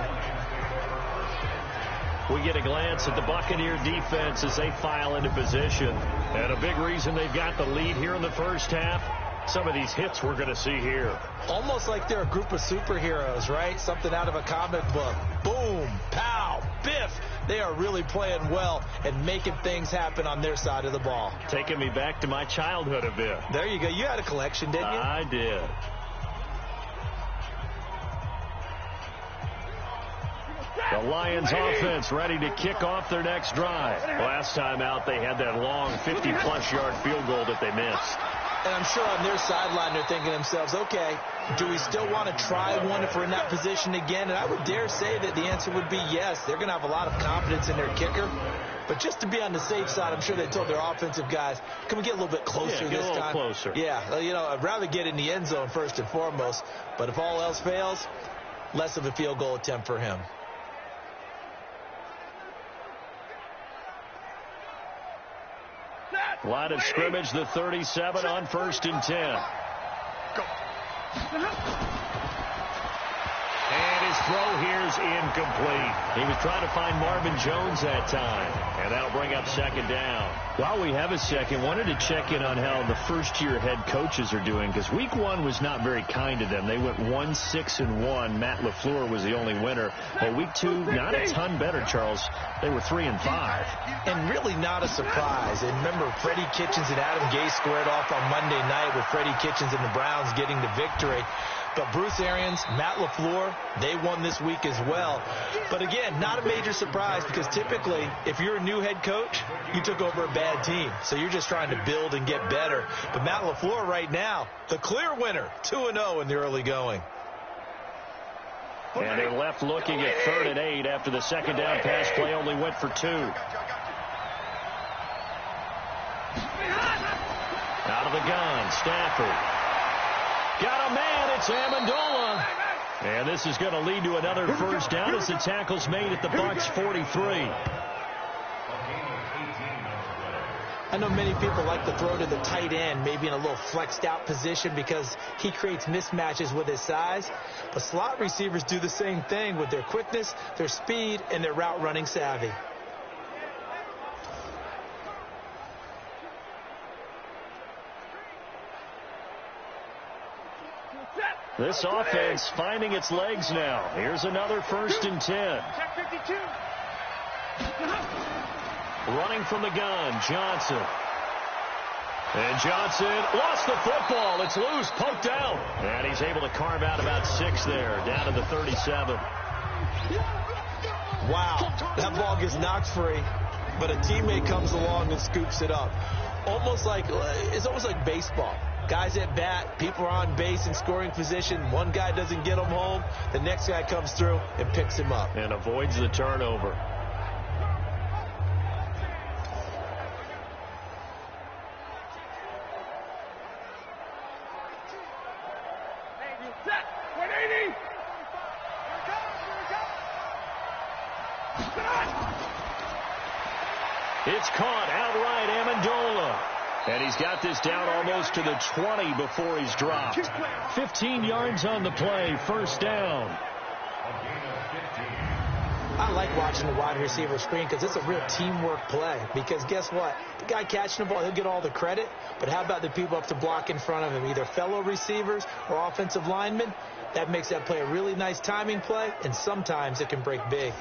We get a glance at the Buccaneer defense as they file into position. And a big reason they've got the lead here in the first half, some of these hits we're going to see here. Almost like they're a group of superheroes, right? Something out of a comic book. Boom, pow, biff. They are really playing well and making things happen on their side of the ball. Taking me back to my childhood a bit. There you go. You had a collection, didn't you? I did. The Lions offense ready to kick off their next drive. Last time out, they had that long 50-plus yard field goal that they missed. And I'm sure on their sideline they're thinking to themselves, okay, do we still want to try one if we're in that position again? And I would dare say that the answer would be yes. They're going to have a lot of confidence in their kicker. But just to be on the safe side, I'm sure they told their offensive guys, can we get a little bit closer this time? Yeah, get a little closer. Yeah, you know, I'd rather get in the end zone first and foremost. But if all else fails, less of a field goal attempt for him. Line of scrimmage, the 37 on 1st and 10. And his his throw here's incomplete. He was trying to find Marvin Jones that time, and that'll bring up second down. While we have a second, wanted to check in on how the first-year head coaches are doing, because week one was not very kind to them. They went 1-6-1. Matt LaFleur was the only winner. But week two, not a ton better, Charles. They were 3-5. And really not a surprise. And remember, Freddie Kitchens and Adam Gase squared off on Monday night with Freddie Kitchens and the Browns getting the victory. But Bruce Arians, Matt LaFleur, they won this week as well. But again, not a major surprise, because typically, if you're a new head coach, you took over a bad team. So you're just trying to build and get better. But Matt LaFleur right now, the clear winner, 2-0 in the early going. And they're left looking at 3rd and 8 after the second down pass play only went for 2. Out of the gun, Stafford. Got a man, it's Amendola. And this is going to lead to another first down as the tackle's made at the Bucs 43. I know many people like to throw to the tight end, maybe in a little flexed out position because he creates mismatches with his size. But slot receivers do the same thing with their quickness, their speed, and their route running savvy. This offense finding its legs now. Here's another 1st and 10. Running from the gun, Johnson. And Johnson lost the football. It's loose, poked out. And he's able to carve out about 6 there, down to the 37. Wow, that ball gets knocked free, but a teammate comes along and scoops it up. It's almost like baseball. Guys at bat, people are on base in scoring position. One guy doesn't get him home. The next guy comes through and picks him up. And avoids the turnover. It's caught outright, Amendola. And he's got this down almost to the 20 before he's dropped. 15 yards on the play, first down. I like watching the wide receiver screen because it's a real teamwork play. Because guess what? The guy catching the ball, he'll get all the credit. But how about the people up to block in front of him, either fellow receivers or offensive linemen? That makes that play a really nice timing play, and sometimes it can break big.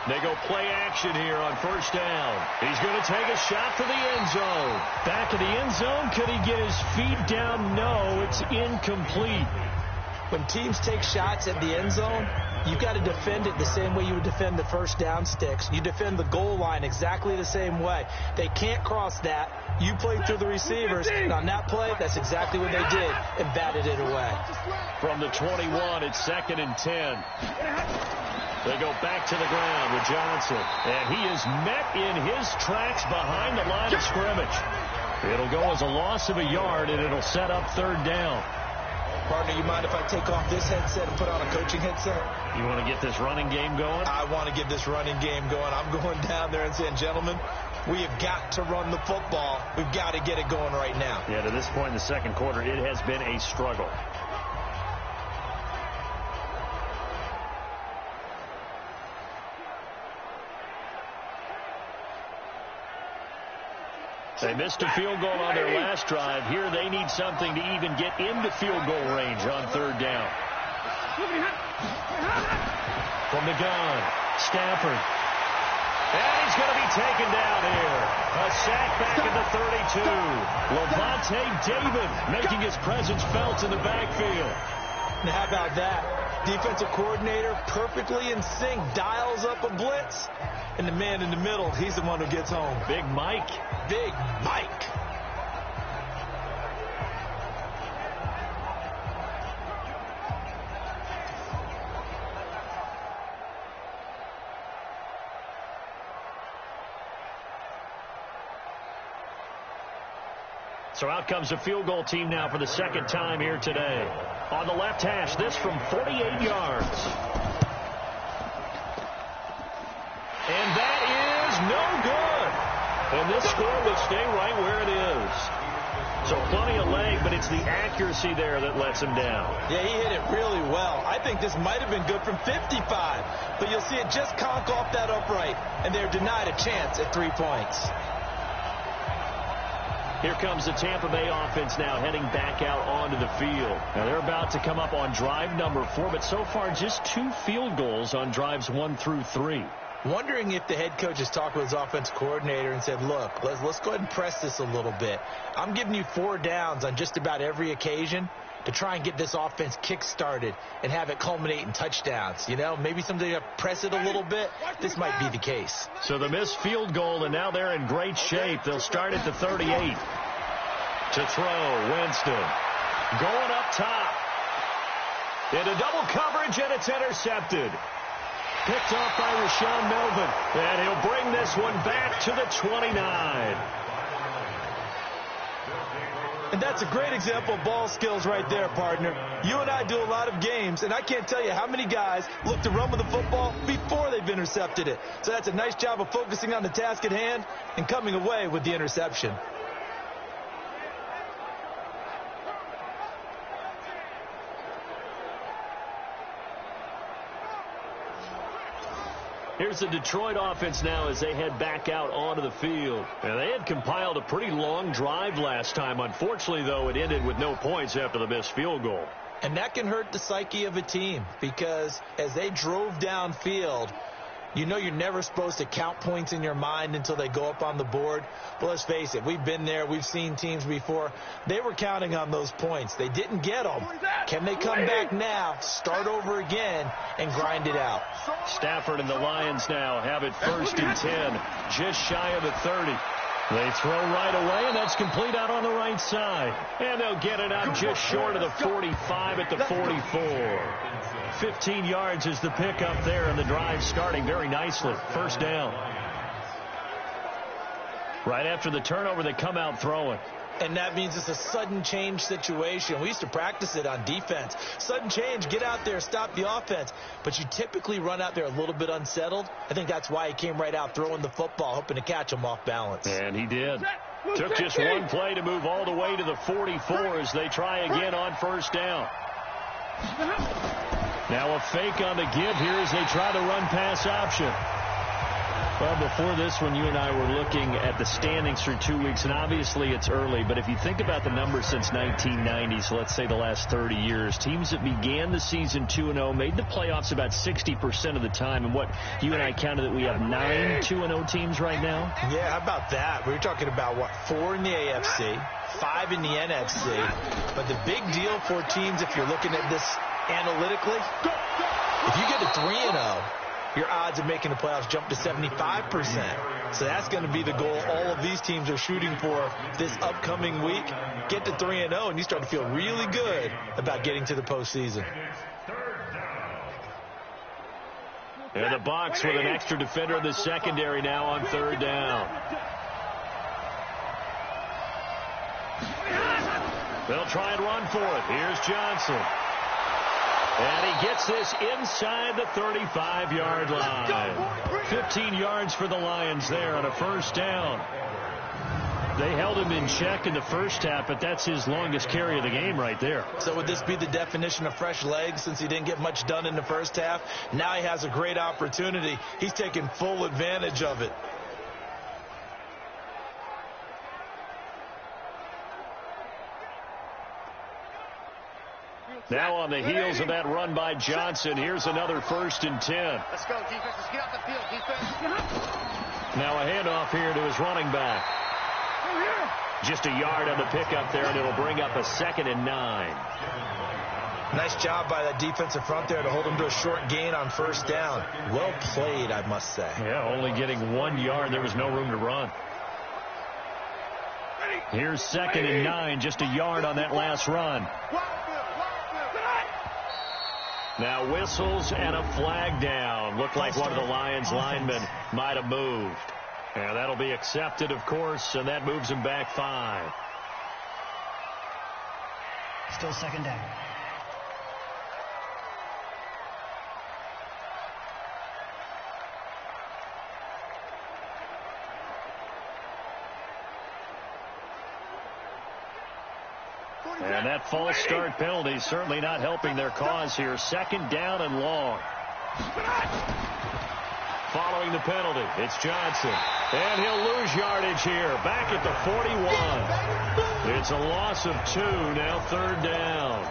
They go play action here on first down. He's going to take a shot for the end zone. Back of the end zone. Could he get his feet down? No, it's incomplete. When teams take shots at the end zone, you've got to defend it the same way you would defend the first down sticks. You defend the goal line exactly the same way. They can't cross that. You play through the receivers, and on that play, that's exactly what they did and batted it away. From the 21, it's 2nd and 10. They go back to the ground with Johnson, and he is met in his tracks behind the line of scrimmage. It'll go as a loss of a yard, and it'll set up 3rd down. Partner, you mind if I take off this headset and put on a coaching headset? You want to get this running game going? I want to get this running game going. I'm going down there and saying, gentlemen, we have got to run the football. We've got to get it going right now. Yeah, to this point in the second quarter, it has been a struggle. They missed a field goal on their last drive. Here they need something to even get into field goal range on 3rd down. From the gun, Stafford. And he's going to be taken down here. A sack back at the 32. Levante David making his presence felt in the backfield. Now how about that? Defensive coordinator perfectly in sync, dials up a blitz. And the man in the middle, he's the one who gets home. Big Mike. Big Mike. So out comes the field goal team now for the second time here today. On the left hash, this from 48 yards. And this score will stay right where it is. So plenty of leg, but it's the accuracy there that lets him down. Yeah, he hit it really well. I think this might have been good from 55, but you'll see it just conk off that upright, and they're denied a chance at 3 points. Here comes the Tampa Bay offense now heading back out onto the field. Now they're about to come up on drive number 4, but so far just 2 field goals on drives 1 through 3. Wondering if the head coach has talked with his offense coordinator and said, look, let's go ahead and press this a little bit. I'm giving you 4 downs on just about every occasion to try and get this offense kick-started and have it culminate in touchdowns. You know, maybe something to press it a little bit. This might be the case. So the missed field goal, and now they're in great shape. They'll start at the 38. To throw, Winston. Going up top. Into double coverage, and it's intercepted. Picked off by Rashaan Melvin. And he'll bring this one back to the 29. And that's a great example of ball skills right there, partner. You and I do a lot of games, and I can't tell you how many guys look to run with the football before they've intercepted it. So that's a nice job of focusing on the task at hand and coming away with the interception. Here's the Detroit offense now as they head back out onto the field. And they had compiled a pretty long drive last time. Unfortunately, though, it ended with no points after the missed field goal. And that can hurt the psyche of a team because as they drove downfield, you know you're never supposed to count points in your mind until they go up on the board. But let's face it, we've been there. We've seen teams before. They were counting on those points. They didn't get them. Can they come back now, start over again, and grind it out? Stafford and the Lions now have it 1st and 10, just shy of the 30. They throw right away, and that's complete out on the right side. And they'll get it out just short of the 45 at the 44. 15 yards is the pickup there, and the drive starting very nicely. 1st down. Right after the turnover, they come out throwing. And that means it's a sudden change situation. We used to practice it on defense. Sudden change, get out there, stop the offense. But you typically run out there a little bit unsettled. I think that's why he came right out throwing the football, hoping to catch him off balance. And he did. Took just one play to move all the way to the 44 as they try again on 1st down. Now a fake on the give here as they try the run-pass option. Well, before this one, you and I were looking at the standings through 2 weeks, and obviously it's early, but if you think about the numbers since 1990, so let's say the last 30 years, teams that began the season 2-0 made the playoffs about 60% of the time, and what you and I counted that we have 9 2-0 teams right now? Yeah, how about that? We were talking about, 4 in the AFC, 5 in the NFC, but the big deal for teams, if you're looking at this analytically, if you get to 3-0, your odds of making the playoffs jump to 75%. So that's going to be the goal all of these teams are shooting for this upcoming week. Get to 3-0, and you start to feel really good about getting to the postseason. And the box with an extra defender in the secondary now on 3rd down. They'll try and run for it. Here's Johnson. And he gets this inside the 35-yard line. 15 yards for the Lions there on a 1st down. They held him in check in the first half, but that's his longest carry of the game right there. So would this be the definition of fresh legs since he didn't get much done in the first half? Now he has a great opportunity. He's taking full advantage of it. Now on the heels of that run by Johnson, here's another 1st and 10. Let's go, defense. Let's get off the field, defense. Now a handoff here to his running back. Just a yard on the pickup there, and it'll bring up a 2nd and 9. Nice job by that defensive front there to hold him to a short gain on 1st down. Well played, I must say. Yeah, only getting 1 yard. There was no room to run. Here's 2nd and 9, just a yard on that last run. Now whistles and a flag down. Looked like one of the Lions linemen might have moved. And that'll be accepted, of course, and that moves him back 5. Still 2nd down. And that false start penalty certainly not helping their cause here. Second down and long. Following the penalty, it's Johnson. And he'll lose yardage here. Back at the 41. It's a loss of 2. Now third down.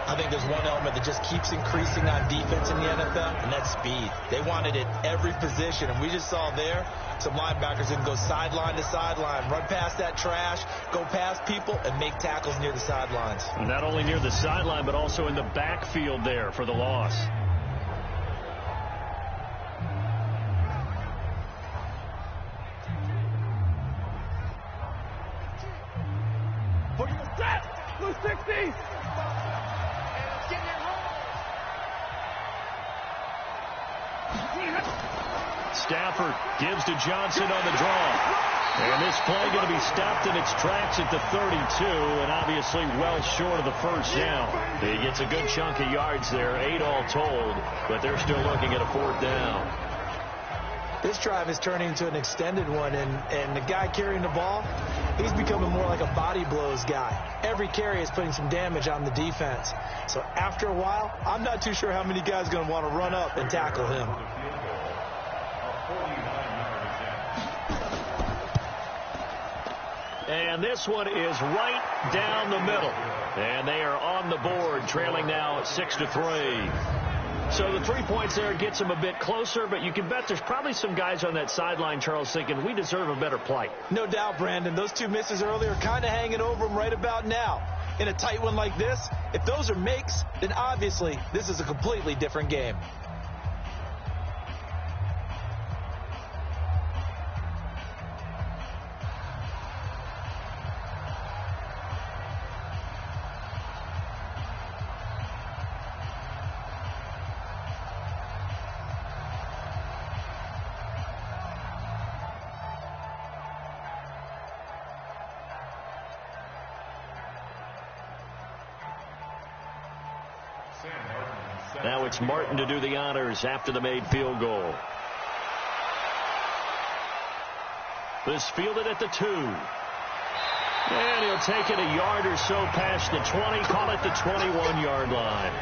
I think there's one element that just keeps increasing on defense in the NFL, and that's speed. They want it at every position, and we just saw there some linebackers that can go sideline to sideline, run past that trash, go past people, and make tackles near the sidelines. And not only near the sideline, but also in the backfield there for the loss. Blue 60. Stafford gives to Johnson on the draw. And this play going to be stopped in its tracks at the 32, and obviously well short of the first down. He gets a good chunk of yards there, 8 all told, but they're still looking at a fourth down. This drive is turning into an extended one, and the guy carrying the ball, he's becoming more like a body blows guy. Every carry is putting some damage on the defense. So after a while, I'm not too sure how many guys are going to want to run up and tackle him. And this one is right down the middle. And they are on the board, trailing now at 6-3. So the 3 points there gets them a bit closer, but you can bet there's probably some guys on that sideline, Charles, thinking we deserve a better play. No doubt, Brandon. Those 2 misses earlier kind of hanging over them right about now. In a tight one like this, if those are makes, then obviously this is a completely different game. Now it's Martin to do the honors after the made field goal. This fielded at the 2. And he'll take it a yard or so past the 20, call it the 21-yard line.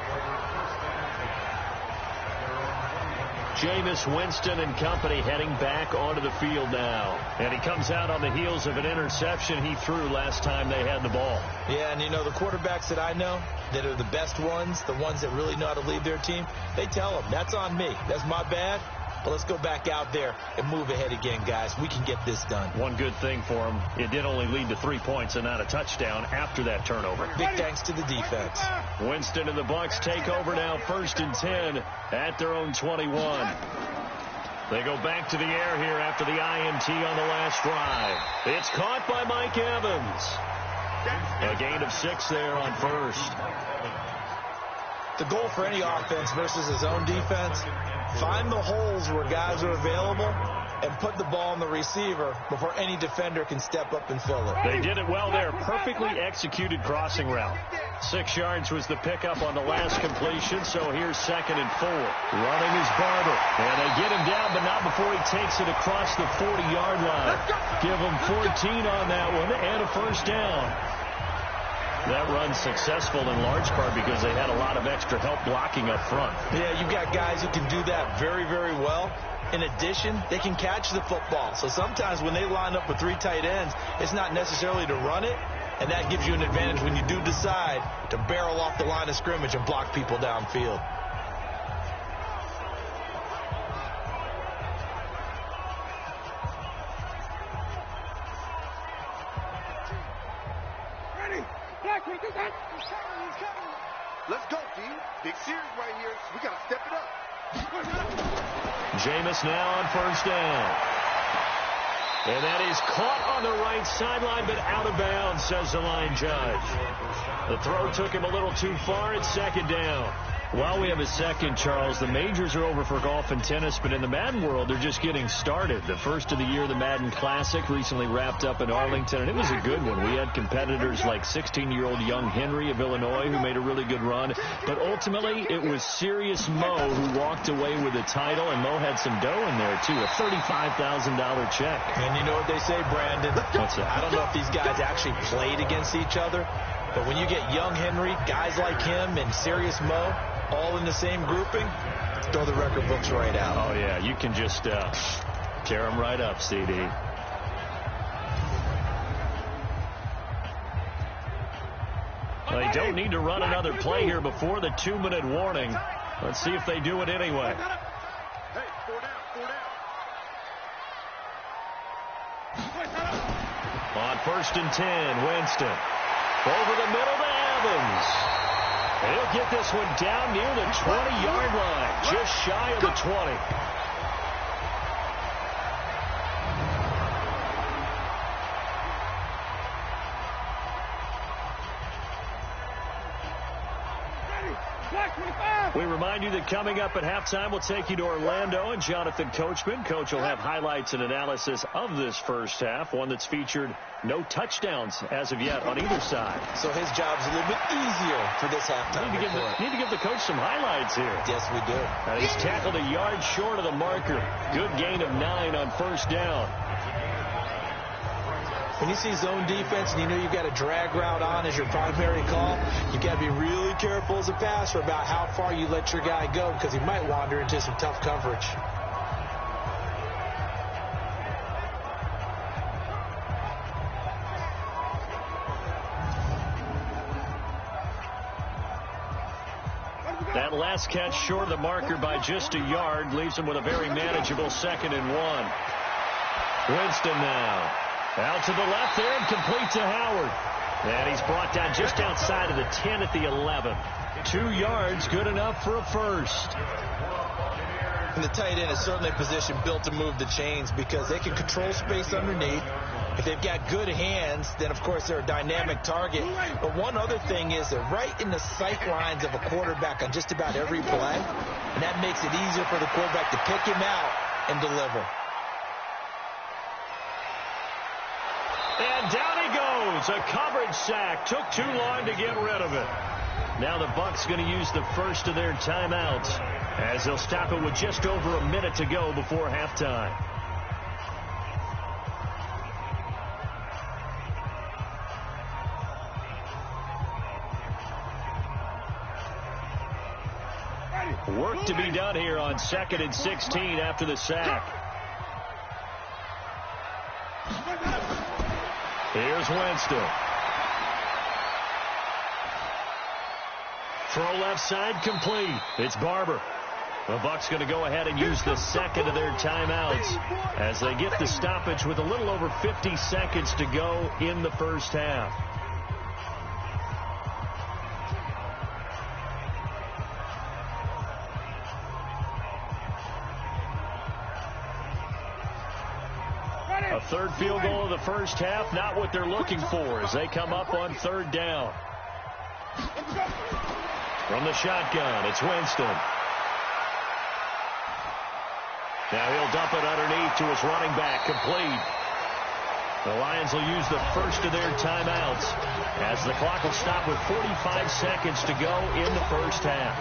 Jameis Winston and company heading back onto the field now. And he comes out on the heels of an interception he threw last time they had the ball. Yeah, and you know, the quarterbacks that I know that are the best ones, the ones that really know how to lead their team, they tell them, that's on me. That's my bad. But let's go back out there and move ahead again, guys. We can get this done. One good thing for him, it did only lead to 3 points and not a touchdown after that turnover. Big thanks to the defense. Winston and the Bucs take over now, 1st and 10 at their own 21. They go back to the air here after the INT on the last drive. It's caught by Mike Evans. A gain of 6 there on first. The goal for any offense versus his own defense, find the holes where guys are available and put the ball in the receiver before any defender can step up and fill it. They did it well there. Perfectly executed crossing route. 6 yards was the pickup on the last completion, so here's 2nd and 4. Running is Barber, and they get him down, but not before he takes it across the 40-yard line. Give him 14 on that one and a first down. That run's successful in large part because they had a lot of extra help blocking up front. Yeah, you've got guys who can do that very, very well. In addition, they can catch the football. So sometimes when they line up with 3 tight ends, it's not necessarily to run it, and that gives you an advantage when you do decide to barrel off the line of scrimmage and block people downfield. Let's go, D. Big series right here. We got to step it up. Jameis now on first down. And that is caught on the right sideline, but out of bounds, says the line judge. The throw took him a little too far. It's 2nd down. While we have a second, Charles, the majors are over for golf and tennis, but in the Madden world, they're just getting started. The first of the year, the Madden Classic, recently wrapped up in Arlington, and it was a good one. We had competitors like 16-year-old young Henry of Illinois, who made a really good run. But ultimately, it was Serious Mo who walked away with the title, and Mo had some dough in there, too, a $35,000 check. And you know what they say, Brandon? What's that? I don't know if these guys actually played against each other, But when you get young Henry, guys like him, and Serious Mo all in the same grouping, throw the record books right out. Oh, yeah. You can just tear them right up, CD. Well, they don't need to run another play here before the 2-minute warning. Let's see if they do it anyway. Hey, 4 down, 4 down. On 1st and 10, Winston. Over the middle to Evans. He'll get this one down near the 20-yard line, just shy of the 20. We remind you that coming up at halftime, we'll take you to Orlando and Jonathan Coachman. Coach will have highlights and analysis of this first half, one that's featured no touchdowns as of yet on either side. So his job's a little bit easier for this halftime. Need to give the coach some highlights here. Yes, we do. He's tackled a yard short of the marker. Good gain of 9 on 1st down. When you see zone defense and you know you've got a drag route on as your primary call, you've got to be really careful as a passer about how far you let your guy go because he might wander into some tough coverage. That last catch short of the marker by just a yard leaves him with a very manageable 2nd and 1. Winston now. Out to the left there and complete to Howard. And he's brought down just outside of the 10 at the 11. 2 yards, good enough for a first. And the tight end is certainly a position built to move the chains because they can control space underneath. If they've got good hands, then, of course, they're a dynamic target. But one other thing is they're right in the sight lines of a quarterback on just about every play. And that makes it easier for the quarterback to pick him out and deliver. And down he goes. A coverage sack. Took too long to get rid of it. Now the Bucs going to use the first of their timeouts as they'll stop it with just over a minute to go before halftime. Work to be done here on 2nd and 16 after the sack. Here's Winston. Throw left side complete. It's Barber. The Bucs going to go ahead and use the 2nd of their timeouts as they get the stoppage with a little over 50 seconds to go in the first half. A 3rd field goal of the first half, not what they're looking for as they come up on 3rd down. From the shotgun, it's Winston. Now he'll dump it underneath to his running back, complete. The Lions will use the first of their timeouts as the clock will stop with 45 seconds to go in the first half.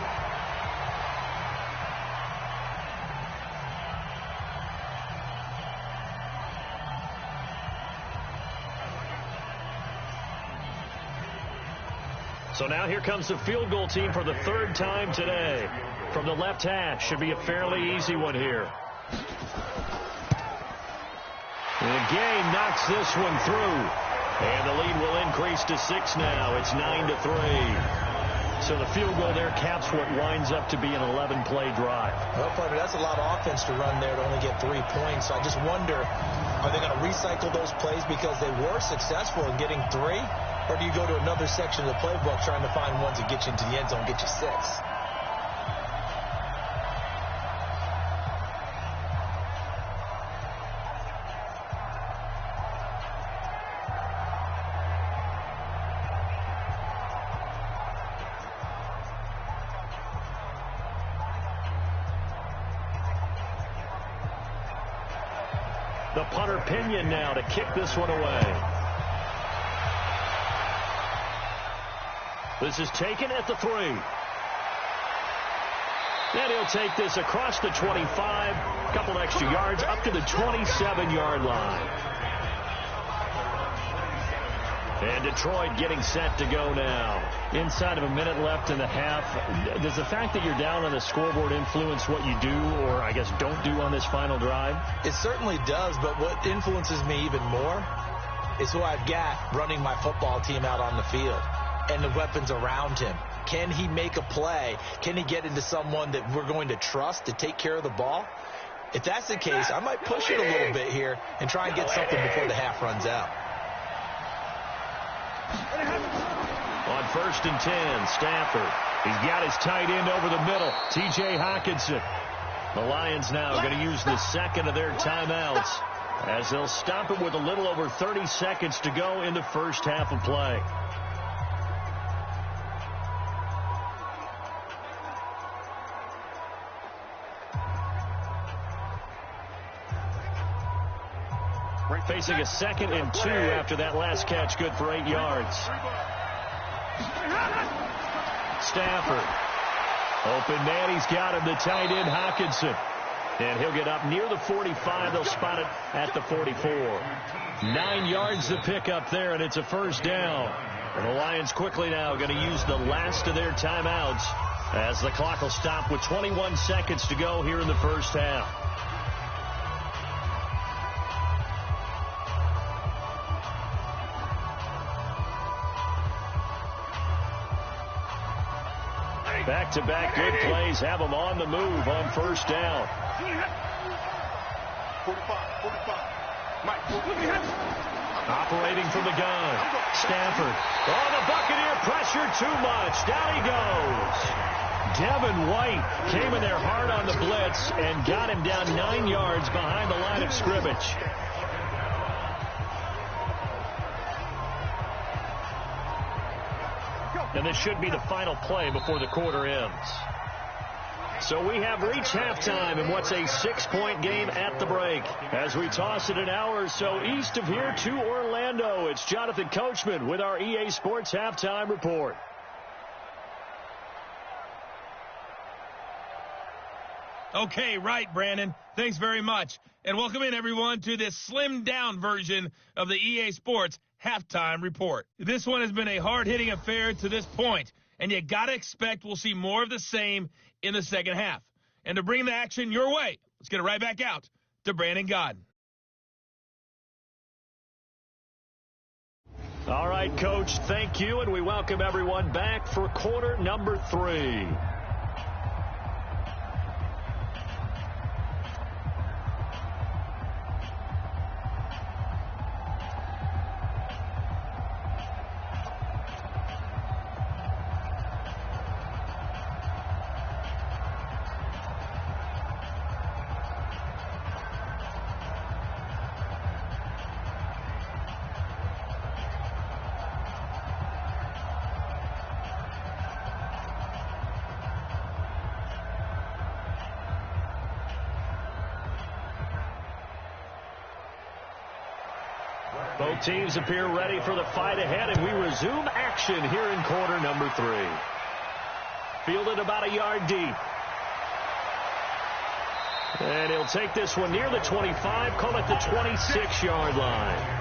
So now here comes the field goal team for the 3rd time today. From the left hash, should be a fairly easy one here. And Gay knocks this one through. And the lead will increase to 6 now. It's 9-3. So the field goal there caps what winds up to be an 11-play drive. Well, partner, that's a lot of offense to run there to only get 3 points. I just wonder, are they going to recycle those plays because they were successful in getting 3? Or do you go to another section of the playbook trying to find ones that get you into the end zone, get you 6? The punter Pinion now to kick this one away. This is taken at the 3. And he'll take this across the 25, a couple extra yards, up to the 27-yard line. And Detroit getting set to go now. Inside of a minute left in the half. Does the fact that you're down on the scoreboard influence what you do, or I guess don't do on this final drive? It certainly does, but what influences me even more is who I've got running my football team out on the field and the weapons around him. Can he make a play? Can he get into someone that we're going to trust to take care of the ball? If that's the case, I might push it a little bit here and try and get something before the half runs out. On 1st and 10, Stafford. He's got his tight end over the middle, T.J. Hockenson. The Lions now going to use the second of their timeouts as they'll stop it with a little over 30 seconds to go in the first half of play. Facing a 2nd and 2 after that last catch, good for 8 yards. Stafford. Open man, he's got him, the tight end Hockenson. And he'll get up near the 45. They'll spot it at the 44. 9 yards to pick up there, and it's a first down. And the Lions quickly now going to use the last of their timeouts as the clock will stop with 21 seconds to go here in the first half. Back-to-back good plays have them on the move on first down. 45. Operating from the gun. Stafford. Oh, the Buccaneer pressure too much. Down he goes. Devin White came in there hard on the blitz and got him down 9 yards behind the line of scrimmage. And this should be the final play before the quarter ends. So we have reached halftime in what's a 6-point game at the break. As we toss it an hour or so east of here to Orlando, it's Jonathan Coachman with our EA Sports Halftime Report. Okay, right, Brandon. Thanks very much. And welcome in, everyone, to this slimmed-down version of the EA Sports Halftime Report. This one has been a hard-hitting affair to this point, and you got to expect we'll see more of the same in the second half. And to bring the action your way, let's get it right back out to Brandon Godden. All right, Coach, thank you, and we welcome everyone back for quarter number 3. Both teams appear ready for the fight ahead, and we resume action here in quarter number 3. Fielded about a yard deep. And he'll take this one near the 25, call it the 26-yard line.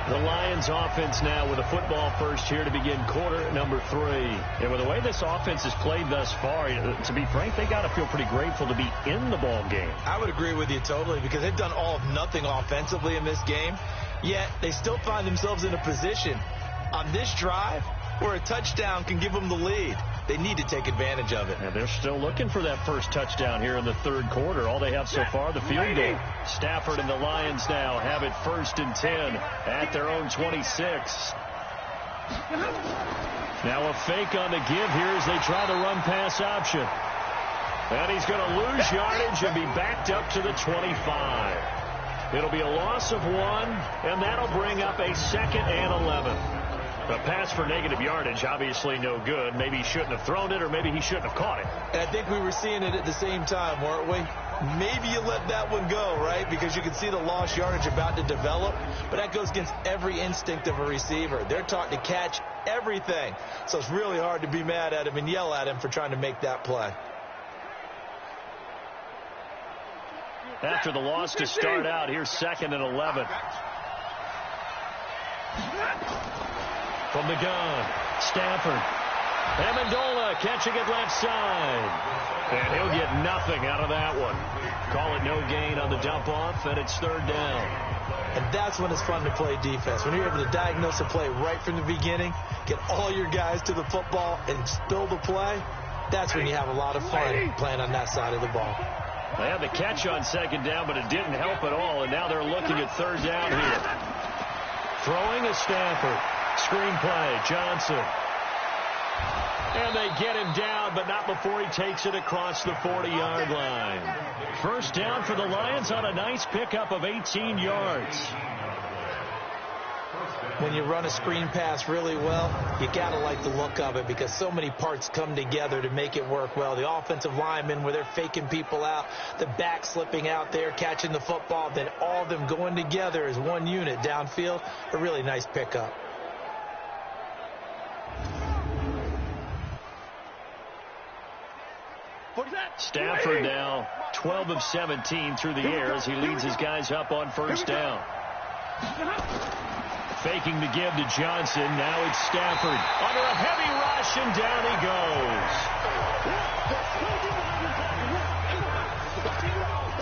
The Lions offense now with a football first here to begin quarter number 3. And with the way this offense has played thus far, to be frank, they got to feel pretty grateful to be in the ball game. I would agree with you totally, because they've done all of nothing offensively in this game, yet they still find themselves in a position on this drive where a touchdown can give them the lead. They need to take advantage of it. And they're still looking for that first touchdown here in the third quarter. All they have so far, the field goal. Stafford and the Lions now have it 1st and 10 at their own 26. Now a fake on the give here as they try the run-pass option. And he's going to lose yardage and be backed up to the 25. It'll be a loss of 1, and that'll bring up a 2nd and 11. A pass for negative yardage, obviously no good. Maybe he shouldn't have thrown it, or maybe he shouldn't have caught it. And I think we were seeing it at the same time, weren't we? Maybe you let that one go, right? Because you can see the lost yardage about to develop. But that goes against every instinct of a receiver. They're taught to catch everything. So it's really hard to be mad at him and yell at him for trying to make that play. after the loss to start out. Here's 2nd and 11. From the gun, Stafford. Amendola catching it left side. And he'll get nothing out of that one. Call it no gain on the dump-off, and it's 3rd down. And that's when it's fun to play defense. When you're able to diagnose a play right from the beginning, get all your guys to the football, and spill the play, that's when you have a lot of fun playing on that side of the ball. They had the catch on 2nd down, but it didn't help at all, and now they're looking at 3rd down here. Throwing is Stafford. Screen play, Johnson. And they get him down, but not before he takes it across the 40-yard line. 1st down for the Lions on a nice pickup of 18 yards. When you run a screen pass really well, you got to like the look of it because so many parts come together to make it work well. The offensive linemen, where they're faking people out, the back slipping out there, catching the football, then all of them going together as one unit downfield. A really nice pickup. Stafford now 12 of 17 through the air as he leads his guys up on 1st down. Faking the give to Johnson. Now it's Stafford under a heavy rush, and down he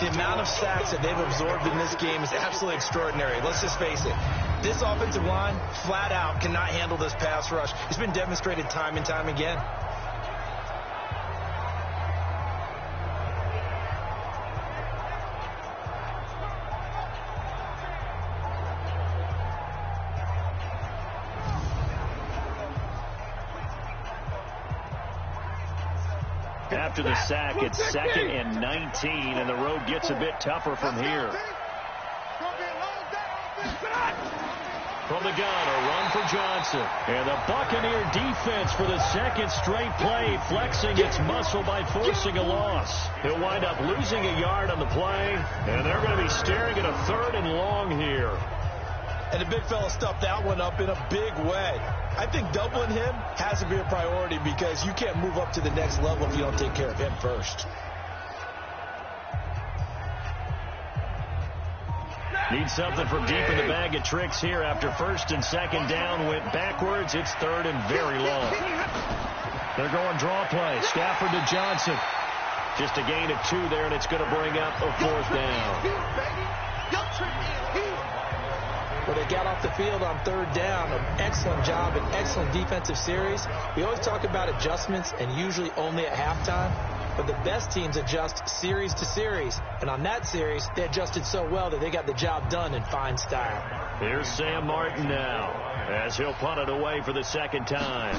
goes. The amount of sacks that they've absorbed in this game is absolutely extraordinary. Let's just face it. This offensive line, flat out, cannot handle this pass rush. It's been demonstrated time and time again. After the sack, it's 2nd and 19, and the road gets a bit tougher from here. From the gun, a run for Johnson. And the Buccaneer defense for the 2nd straight play, flexing its muscle by forcing a loss. He'll wind up losing a yard on the play, and they're going to be staring at a 3rd and long here. And the big fella stuffed that one up in a big way. I think doubling him has to be a priority because you can't move up to the next level if you don't take care of him first. Need something from deep in the bag of tricks here after 1st and 2nd down went backwards. It's 3rd and very long. They're going draw play. Stafford to Johnson. Just a gain of 2 there, and it's going to bring up a 4th down. Well, they got off the field on 3rd down. An excellent job, an excellent defensive series. We always talk about adjustments and usually only at halftime. But the best teams adjust series to series. And on that series, they adjusted so well that they got the job done in fine style. Here's Sam Martin now as he'll punt it away for the 2nd time.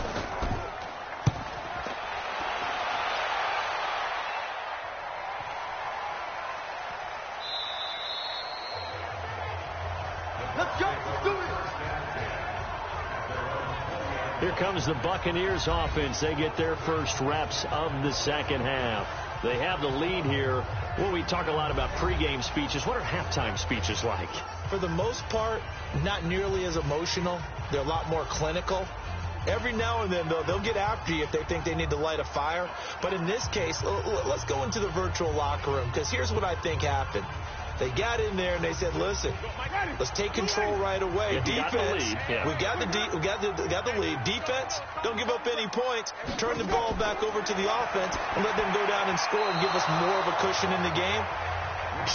Here comes the Buccaneers offense. They get their first reps of the 2nd half. They have the lead here. Well, we talk a lot about pregame speeches. What are halftime speeches like? For the most part, not nearly as emotional. They're a lot more clinical. Every now and then, though, they'll get after you if they think they need to light a fire. But in this case, let's go into the virtual locker room because here's what I think happened. They got in there and they said, listen, let's take control right away. Defense, we got the lead. Defense, don't give up any points. Turn the ball back over to the offense and let them go down and score and give us more of a cushion in the game.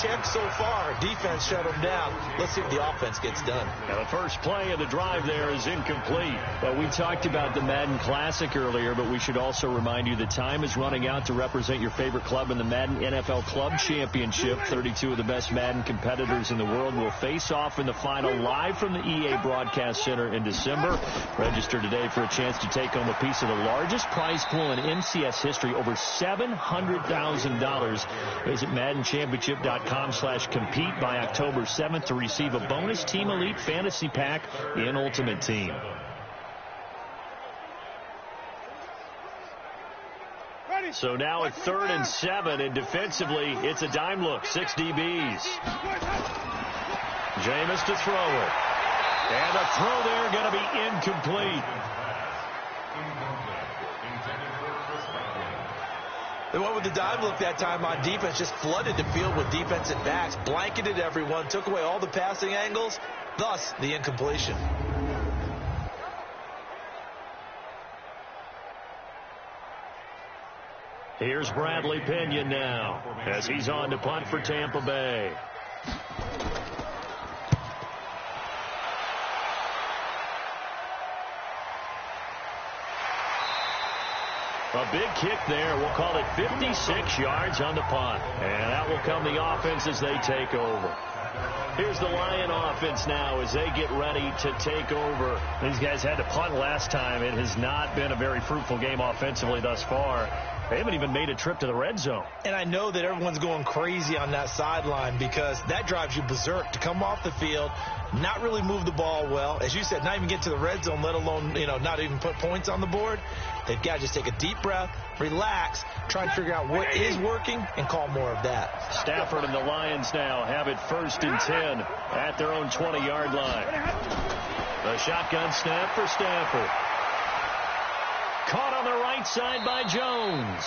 Check so far. Defense shut them down. Let's see if the offense gets done. Now, the first play of the drive there is incomplete. Well, we talked about the Madden Classic earlier, but we should also remind you the time is running out to represent your favorite club in the Madden NFL Club Championship. 32 of the best Madden competitors in the world will face off in the final live from the EA Broadcast Center in December. Register today for a chance to take home a piece of the largest prize pool in MCS history, over $700,000. Visit MaddenChampionship.com/compete by October 7th to receive a bonus Team Elite Fantasy Pack in Ultimate Team. So now at 3rd and 7, and defensively, it's a dime look. 6 DBs. Jameis to throw it. And the throw there going to be incomplete. They went with the dive look that time on defense, just flooded the field with defensive backs, blanketed everyone, took away all the passing angles, thus the incompletion. Here's Bradley Pinion now as he's on to punt for Tampa Bay. A big kick there. We'll call it 56 yards on the punt. And that will come the offense as they take over. Here's the Lion offense now as they get ready to take over. These guys had to punt last time. It has not been a very fruitful game offensively thus far. They haven't even made a trip to the red zone. And I know that everyone's going crazy on that sideline because that drives you berserk to come off the field, not really move the ball well. As you said, not even get to the red zone, let alone, not even put points on the board. They've got to just take a deep breath, relax, try and figure out what is working, and call more of that. Stafford and the Lions now have it 1st and 10 at their own 20-yard line. The shotgun snap for Stafford. Caught on the right side by Jones.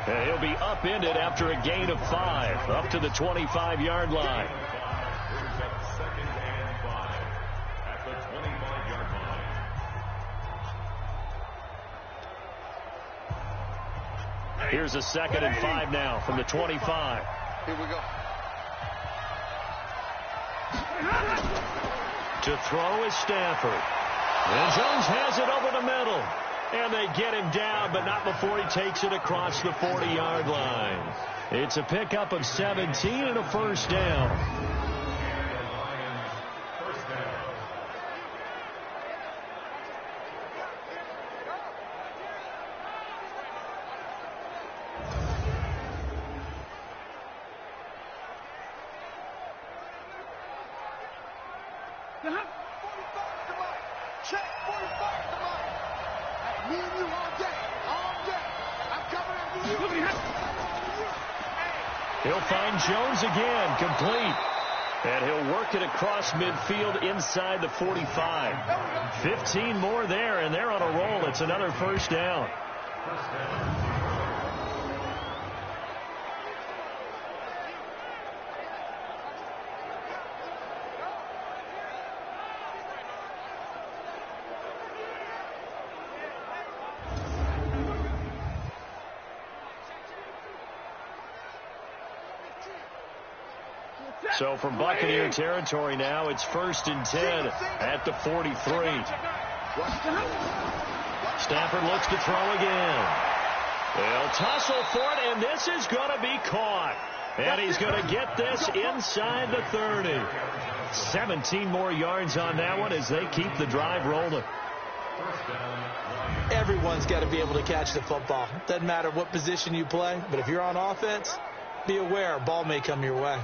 And he'll be upended after a gain of 5, up to the 25-yard line. Brings up 2nd and 5 at the 25-yard line. Here's a 2nd and 5 now from the 25. Here we go. To throw is Stafford. And Jones has it over the middle. And they get him down, but not before he takes it across the 40-yard line. It's a pickup of 17 and a 1st down. He'll find Jones again, complete. And he'll work it across midfield inside the 45. 15 more there, and they're on a roll. It's another 1st down. So from Buccaneer territory now, it's 1st and 10 at the 43. Stafford looks to throw again. They'll tussle for it, and this is going to be caught. And he's going to get this inside the 30. 17 more yards on that one as they keep the drive rolling. Everyone's got to be able to catch the football. Doesn't matter what position you play, but if you're on offense, be aware a ball may come your way.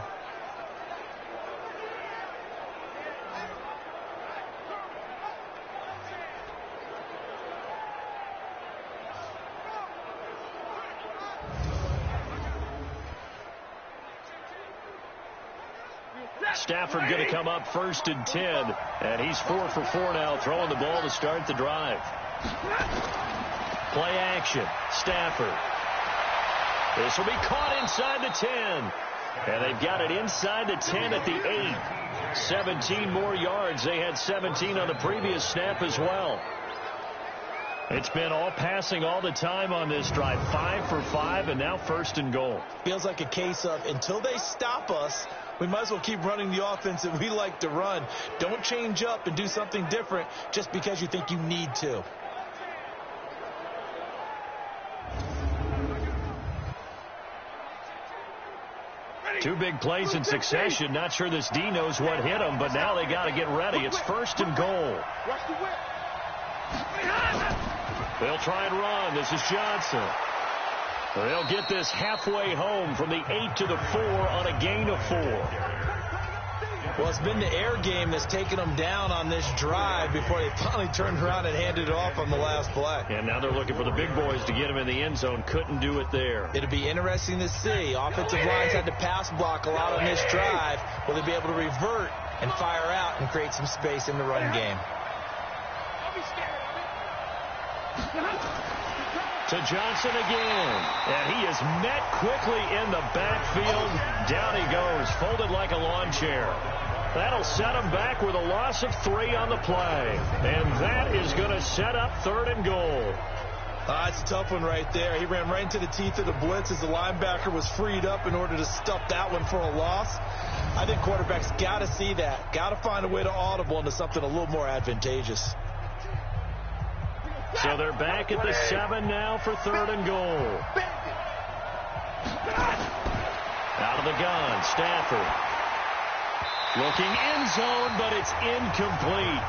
Stafford going to come up 1st and 10, and he's 4 for 4 now, throwing the ball to start the drive. Play action. Stafford. This will be caught inside the 10, and they've got it inside the 10 at the 8. 17 more yards. They had 17 on the previous snap as well. It's been all passing all the time on this drive. 5 for 5, and now 1st and goal. Feels like a case of until they stop us, we might as well keep running the offense that we like to run. Don't change up and do something different just because you think you need to. Two big plays in succession. Not sure this D knows what hit him, but now they got to get ready. It's 1st and goal. They'll try and run. This is Johnson. They'll get this halfway home from the 8 to the 4 on a gain of 4. Well, it's been the air game that's taken them down on this drive before they finally turned around and handed it off on the last play. And now they're looking for the big boys to get him in the end zone. Couldn't do it there. It'll be interesting to see. Offensive lines had to pass block a lot on this drive. Will they be able to revert and fire out and create some space in the run game? To Johnson again. And he is met quickly in the backfield. Down he goes, folded like a lawn chair. That'll set him back with a loss of 3 on the play. And that is going to set up 3rd and goal. It's a tough one right there. He ran right into the teeth of the blitz as the linebacker was freed up in order to stuff that one for a loss. I think quarterbacks got to see that. Got to find a way to audible into something a little more advantageous. So they're back at the 7 now for 3rd and goal. Out of the gun, Stafford. Looking end zone, but it's incomplete.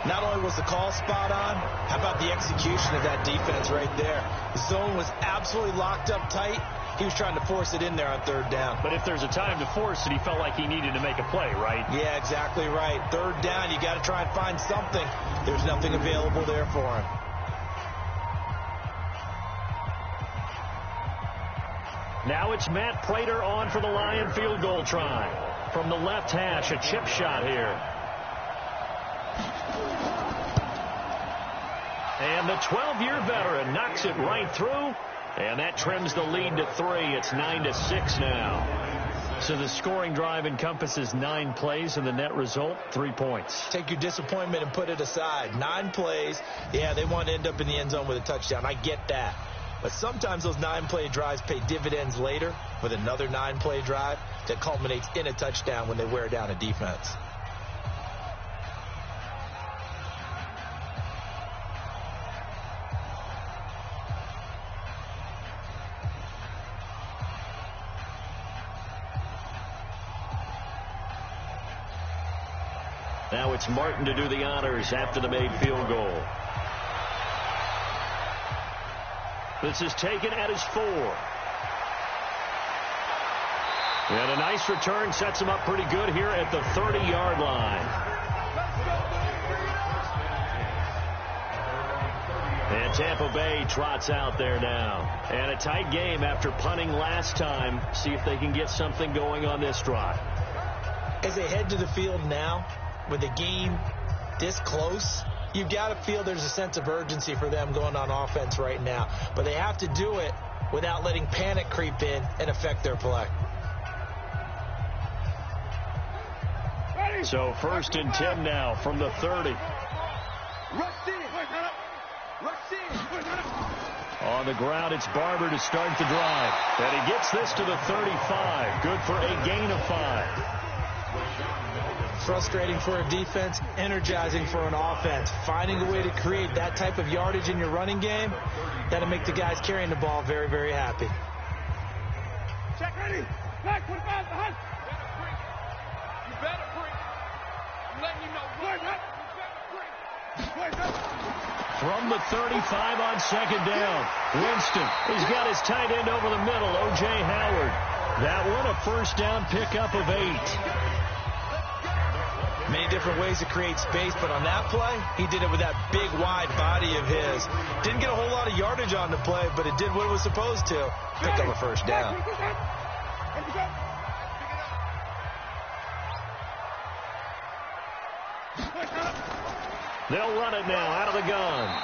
Not only was the call spot on, how about the execution of that defense right there? The zone was absolutely locked up tight. He was trying to force it in there on 3rd down. But if there's a time to force it, he felt like he needed to make a play, right? Yeah, exactly right. 3rd down, you got to try and find something. There's nothing available there for him. Now it's Matt Prater on for the Lion field goal try. From the left hash, a chip shot here. And the 12-year veteran knocks it right through. And that trims the lead to 3. It's 9-6 now. So the scoring drive encompasses 9 plays, and the net result, 3 points. Take your disappointment and put it aside. 9 plays. Yeah, they want to end up in the end zone with a touchdown. I get that. But sometimes those 9-play drives pay dividends later with another 9-play drive that culminates in a touchdown when they wear down a defense. Now it's Martin to do the honors after the made field goal. This is taken at his 4. And a nice return sets him up pretty good here at the 30-yard line. And Tampa Bay trots out there now. And a tight game after punting last time. See if they can get something going on this drive. As they head to the field now, with the game this close, you've got to feel there's a sense of urgency for them going on offense right now. But they have to do it without letting panic creep in and affect their play. So 1st and 10 now from the 30. On the ground, it's Barber to start the drive. And he gets this to the 35. Good for a gain of 5. Frustrating for a defense, energizing for an offense. Finding a way to create that type of yardage in your running game, that'll make the guys carrying the ball very, very happy. Check ready. Back, 45 behind. You better bring. I'm letting you know. You better bring. From the 35 on 2nd down. Winston, he's got his tight end over the middle, O.J. Howard. That one, a 1st down pickup of 8. Many different ways to create space, but on that play, he did it with that big, wide body of his. Didn't get a whole lot of yardage on the play, but it did what it was supposed to. Pick up a 1st down. They'll run it now out of the gun.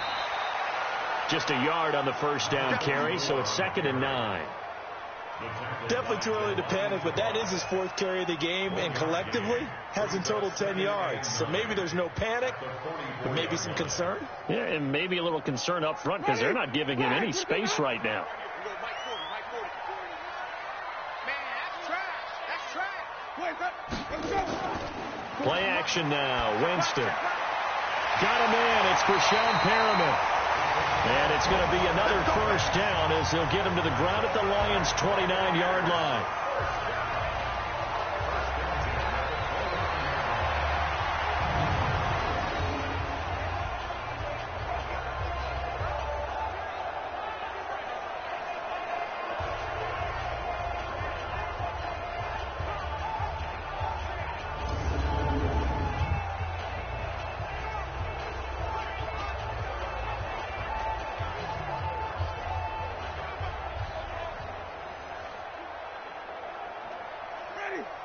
Just a yard on the 1st down carry, so it's 2nd and 9. Definitely too early to panic, but that is his 4th carry of the game, and collectively has in total 10 yards. So maybe there's no panic, but maybe some concern. Yeah, and maybe a little concern up front because they're not giving him any space right now. Play action now. Winston. Got him in. It's for Sean Perriman. And it's going to be another 1st down as they'll get him to the ground at the Lions' 29-yard line.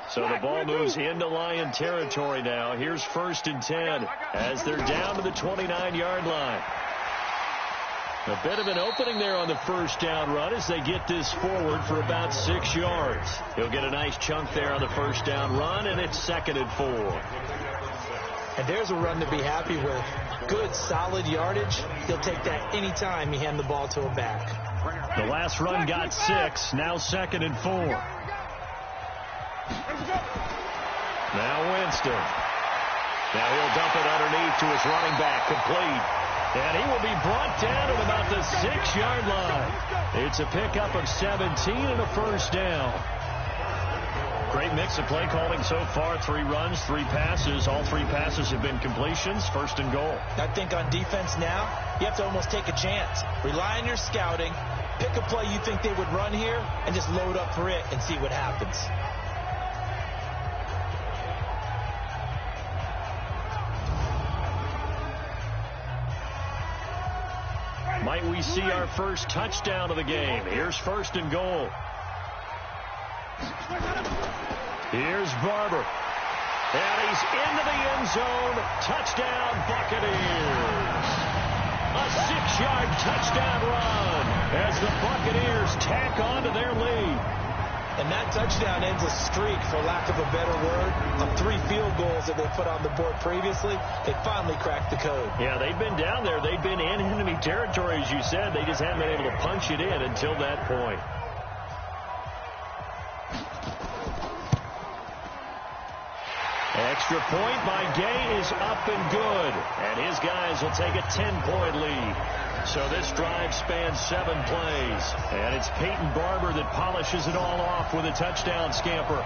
So the ball moves into Lion territory now. Here's 1st and 10 as they're down to the 29-yard line. A bit of an opening there on the 1st down run as they get this forward for about 6 yards. He'll get a nice chunk there on the 1st down run, and it's 2nd and 4. And there's a run to be happy with. Good, solid yardage. He'll take that any time you hand the ball to a back. The last run got 6. Now 2nd and 4. Now Winston. Now he'll dump it underneath to his running back, complete. And he will be brought down at about the 6-yard line. It's a pickup of 17 and a 1st down. Great mix of play calling so far. 3 runs, 3 passes. All 3 passes have been completions. 1st and goal. I think on defense now, you have to almost take a chance. Rely on your scouting. Pick a play you think they would run here and just load up for it and see what happens. Might we see our first touchdown of the game? Here's 1st and goal. Here's Barber. And he's into the end zone. Touchdown, Buccaneers. A 6-yard touchdown run as the Buccaneers tack on to their lead. And that touchdown ends a streak, for lack of a better word, of 3 field goals that they put on the board previously. They finally cracked the code. Yeah, they've been down there. They've been in enemy territory, as you said. They just haven't been able to punch it in until that point. Extra point by Gay is up and good. And his guys will take a 10-point lead. So this drive spans 7 plays. And it's Peyton Barber that polishes it all off with a touchdown scamper.